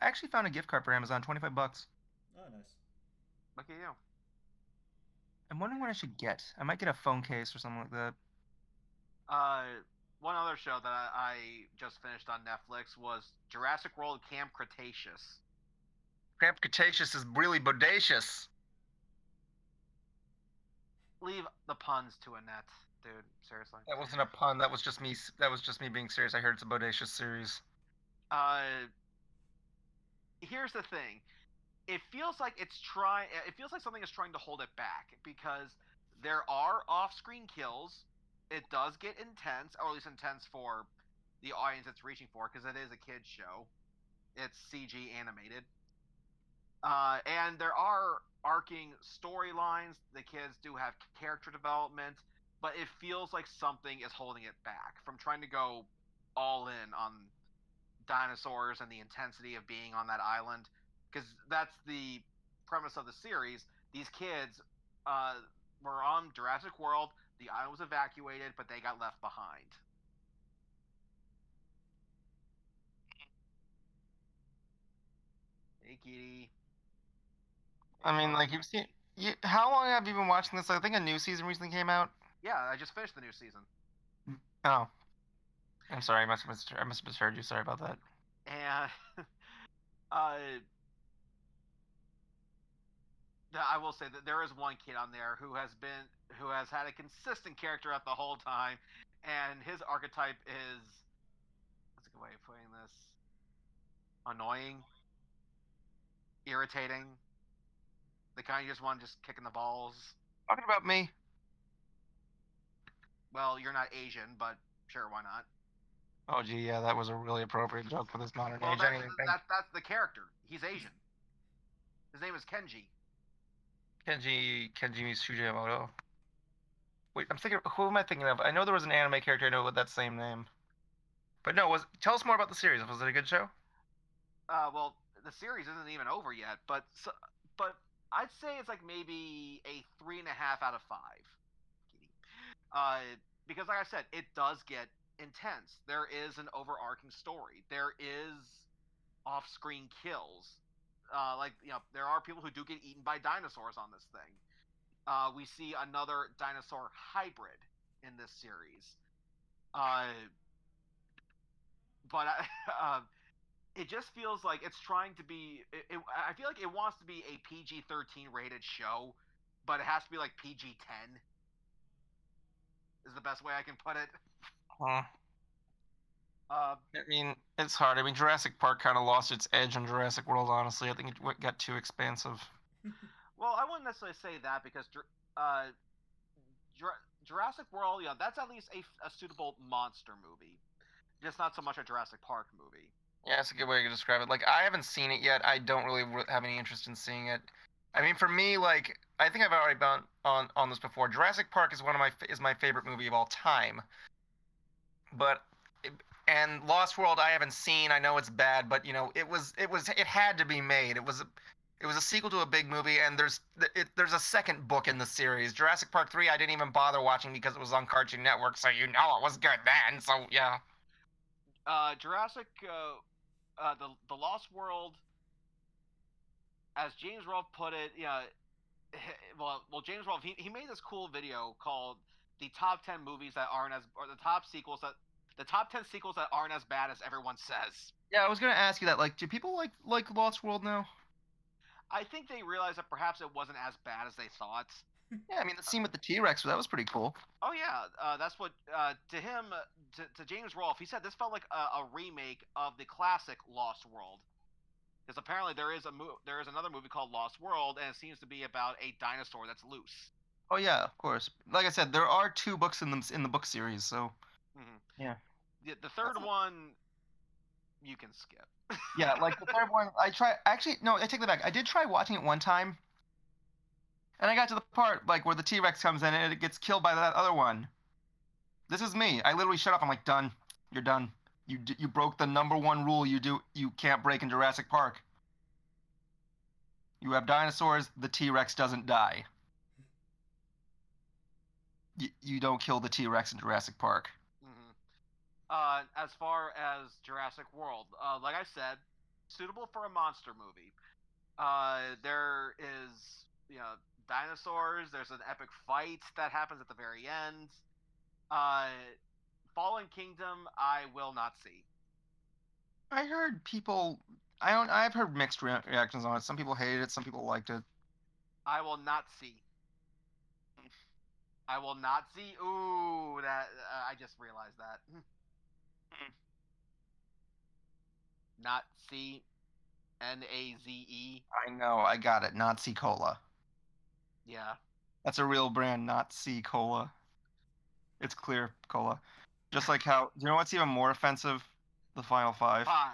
actually found a gift card for Amazon, $25. Oh, nice. Look at you. I'm wondering what I should get. I might get a phone case or something like that. One other show that I just finished on Netflix was Jurassic World Camp Cretaceous. Cretaceous is really bodacious. Leave the puns to Annette, dude. Seriously. That wasn't a pun. That was just me. That was just me being serious. I heard it's a bodacious series. Here's the thing. It feels like it's trying. It feels like something is trying to hold it back because there are off-screen kills. It does get intense, or at least intense for the audience it's reaching for, because it is a kids show. It's CG animated. And there are arcing storylines. The kids do have character development, but it feels like something is holding it back from trying to go all in on dinosaurs and the intensity of being on that island, because that's the premise of the series. These kids were on Jurassic World. The island was evacuated, but they got left behind. Hey, kitty. I mean, like, you've seen... how long have you been watching this? I think a new season recently came out. Yeah, I just finished the new season. Oh. I'm sorry, I must have misheard you. Sorry about that. And I will say that there is one kid on there who has had a consistent character at the whole time, and his archetype is, what's a good way of putting this? Annoying, irritating. The kind you just want just kicking the balls. Talking about me. Well, you're not Asian, but sure, why not? Oh, gee, yeah, that was a really appropriate joke for this modern age. That's the character. He's Asian. His name is Kenji. Kenji Sugimoto. Wait, I'm thinking. Who am I thinking of? I know there was an anime character I know with that same name. But no, tell us more about the series. Was it a good show? Well, the series isn't even over yet, but I'd say it's like maybe a 3.5 out of 5. Because like I said, it does get intense. There is an overarching story. There is off-screen kills. There are people who do get eaten by dinosaurs on this thing. We see another dinosaur hybrid in this series. But it just feels like it's trying to be... I feel like it wants to be a PG-13 rated show, but it has to be like PG-10. Is the best way I can put it. Huh. I mean, it's hard. I mean, Jurassic Park kind of lost its edge on Jurassic World, honestly. I think it got too expansive. Well, I wouldn't necessarily say that, because Jurassic World, that's at least a suitable monster movie. Just not so much a Jurassic Park movie. Yeah, that's a good way to describe it. Like, I haven't seen it yet. I don't really have any interest in seeing it. I mean, for me, like, I think I've already been on this before. Jurassic Park is my favorite movie of all time. And Lost World I haven't seen. I know it's bad, but it had to be made. It was a sequel to a big movie, and there's a second book in the series. Jurassic Park 3 I didn't even bother watching because it was on Cartoon Network, so it was good then. So yeah. Jurassic, the Lost World, as James Rolfe put it, well, James Rolfe, he made this cool video called the top 10 movies that aren't as, or the top 10 sequels that aren't as bad as everyone says. Yeah, I was gonna ask you that. Like, do people like Lost World now? I think they realized that perhaps it wasn't as bad as they thought. Yeah, I mean, the scene with the T-Rex, that was pretty cool. Oh yeah, that's what to James Rolfe, he said this felt like a remake of the classic Lost World. Because apparently there is another movie called Lost World, and it seems to be about a dinosaur that's loose. Oh yeah, of course. Like I said, there are 2 books in the book series, so yeah. The third one you can skip. Yeah, like the third one, I take that back. I did try watching it one time, and I got to the part like where the T-Rex comes in and it gets killed by that other one. This is me. I literally shut off. I'm like, done. You're done. You broke the number 1 rule you can't break in Jurassic Park. You have dinosaurs. The T-Rex doesn't die. You don't kill the T-Rex in Jurassic Park. As far as Jurassic World, like I said, suitable for a monster movie. There is, dinosaurs. There's an epic fight that happens at the very end. Fallen Kingdom, I will not see. I heard people I've heard mixed reactions on it. Some people hated it. Some people liked it. I will not see. I will not see. Ooh, that I just realized that. Not C, Naze. I know. I got it. Nazi Cola. Yeah. That's a real brand, Nazi Cola. It's clear cola. Just like how, do you know what's even more offensive? The Final Five. 5.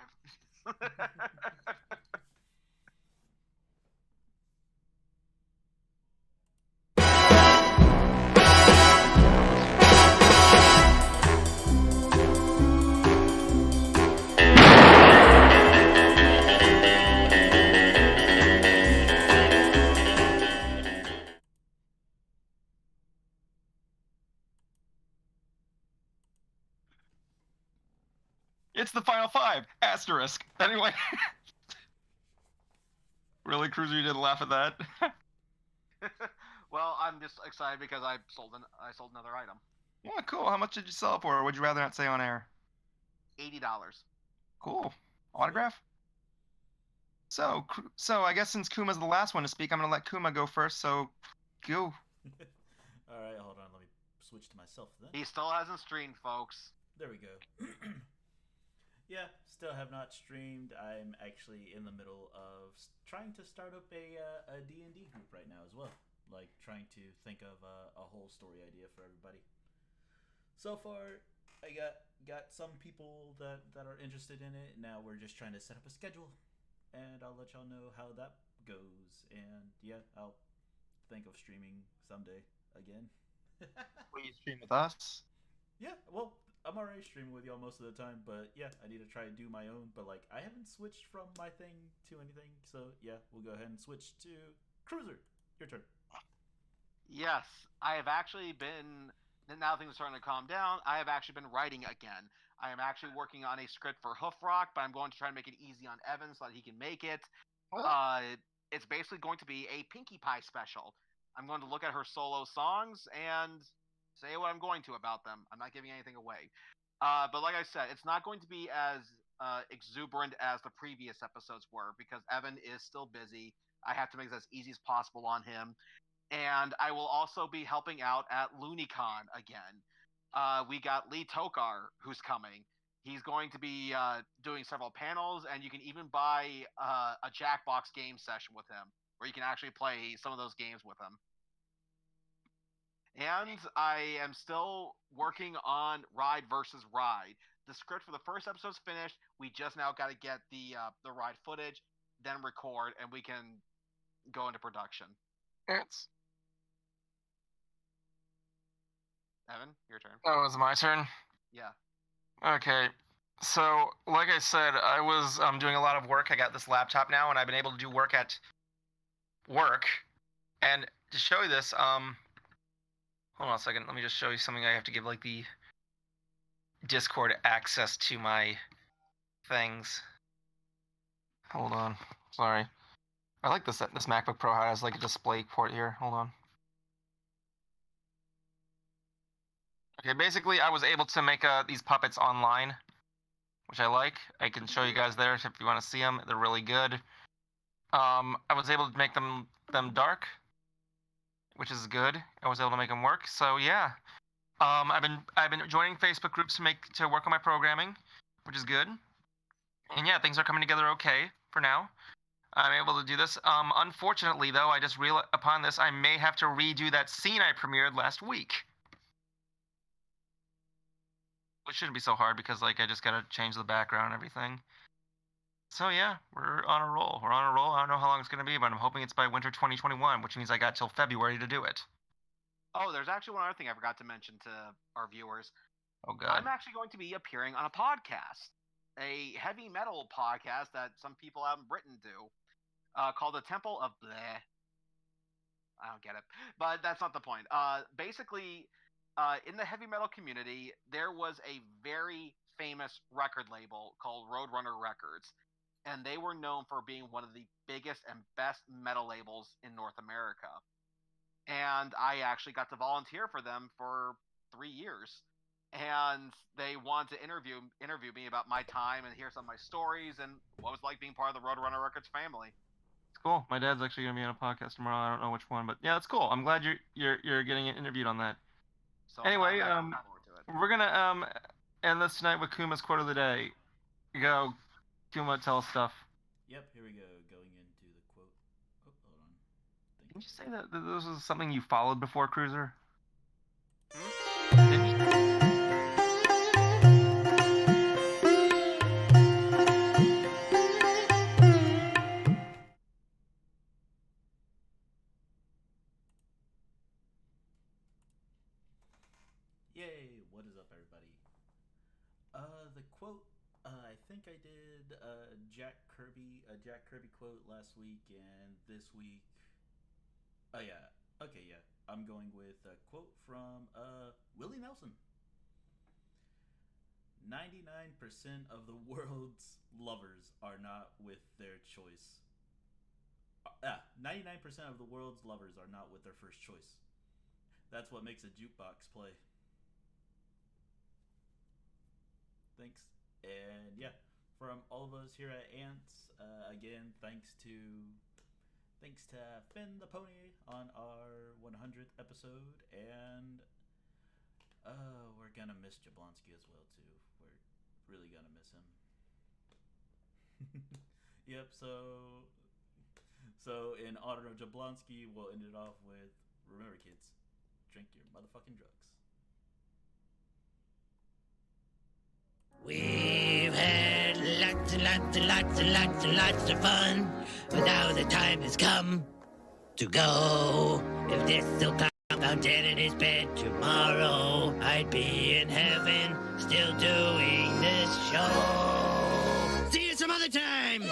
It's the Final Five! Asterisk. Anyway. Really, Cruiser, you didn't laugh at that? Well, I'm just excited because I sold another item. Yeah, cool. How much did you sell it for? Or would you rather not say on air? $80. Cool. Autograph? So I guess since Kuma's the last one to speak, I'm going to let Kuma go first, so go. Alright, hold on. Let me switch to myself then. He still hasn't streamed, folks. There we go. Yeah, still have not streamed. I'm actually in the middle of trying to start up a D&D group right now as well. Like, trying to think of a whole story idea for everybody. So far, I got some people that are interested in it. Now we're just trying to set up a schedule. And I'll let y'all know how that goes. And yeah, I'll think of streaming someday again. Will you stream with us? Yeah, well, I'm already streaming with y'all most of the time, but yeah, I need to try to do my own. But like, I haven't switched from my thing to anything, so yeah, we'll go ahead and switch to Cruiser. Your turn. Yes, I have actually been. Now things are starting to calm down. I have actually been writing again. I am actually working on a script for Hoof Rock, but I'm going to try and make it easy on Evan so that he can make it. It's basically going to be a Pinkie Pie special. I'm going to look at her solo songs and say what I'm going to about them. I'm not giving anything away. But like I said, it's not going to be as exuberant as the previous episodes were because Evan is still busy. I have to make this as easy as possible on him. And I will also be helping out at LooneyCon again. We got Lee Tokar, who's coming. He's going to be doing several panels, and you can even buy a Jackbox game session with him, where you can actually play some of those games with him. And I am still working on Ride versus Ride. The script for the first episode's finished. We just now got to get the ride footage, then record, and we can go into production. It's... Evan, your turn. Oh, it's my turn? Yeah. Okay. So, like I said, I was doing a lot of work. I got this laptop now, and I've been able to do work at work. And to show you this, hold on a second. Let me just show you something. I have to give, like, the Discord access to my things. Hold on. Sorry. I like this MacBook Pro has, like, a display port here. Hold on. Okay, basically, I was able to make these puppets online, which I like. I can show you guys there if you want to see them. They're really good. I was able to make them dark, which is good. I was able to make them work. So yeah, I've been joining Facebook groups to work on my programming, which is good. And yeah, things are coming together okay for now. I'm able to do this. Unfortunately, though, I just realized upon this, I may have to redo that scene I premiered last week. Which shouldn't be so hard because, like, I just gotta change the background and everything. So yeah, we're on a roll. I don't know how long it's gonna be, but I'm hoping it's by winter 2021, which means I got till February to do it. Oh, there's actually one other thing I forgot to mention to our viewers. Oh god. I'm actually going to be appearing on a podcast. A heavy metal podcast that some people out in Britain do. Called the Temple of Bleh. I don't get it. But that's not the point. Basically, in the heavy metal community, there was a very famous record label called Roadrunner Records. And they were known for being one of the biggest and best metal labels in North America. And I actually got to volunteer for them for 3 years. and they wanted to interview me about my time and hear some of my stories and what it was like being part of the Roadrunner Records family. It's cool. My dad's actually gonna be on a podcast tomorrow. I don't know which one, but yeah, it's cool. I'm glad you're getting interviewed on that. So anyway, I'm looking forward to it. we're gonna end this tonight with Kuma's quote of the day. Go, Kuma, tell us stuff. Yep, here we go. Going into the quote. Oh, hold on. Didn't you say that this was something you followed before, Cruiser? Yay! What is up, everybody? The quote. I think I did a Jack Kirby quote last week, and this week. Oh yeah. Okay, yeah. I'm going with a quote from Willie Nelson. 99% of the world's lovers are not with their choice. 99% of the world's lovers are not with their first choice. That's what makes a jukebox play. Thanks. And yeah, from all of us here at Ants, again, thanks to Finn the Pony on our 100th episode, and we're gonna miss Jablonski as well too. We're really gonna miss him. Yep. So in honor of Jablonski, we'll end it off with, remember, kids, drink your motherfucking drugs. We've had lots and lots and lots and lots and lots of fun, but now the time has come to go. If this still comes out dead in his bed tomorrow, I'd be in heaven still doing this show. See you some other time!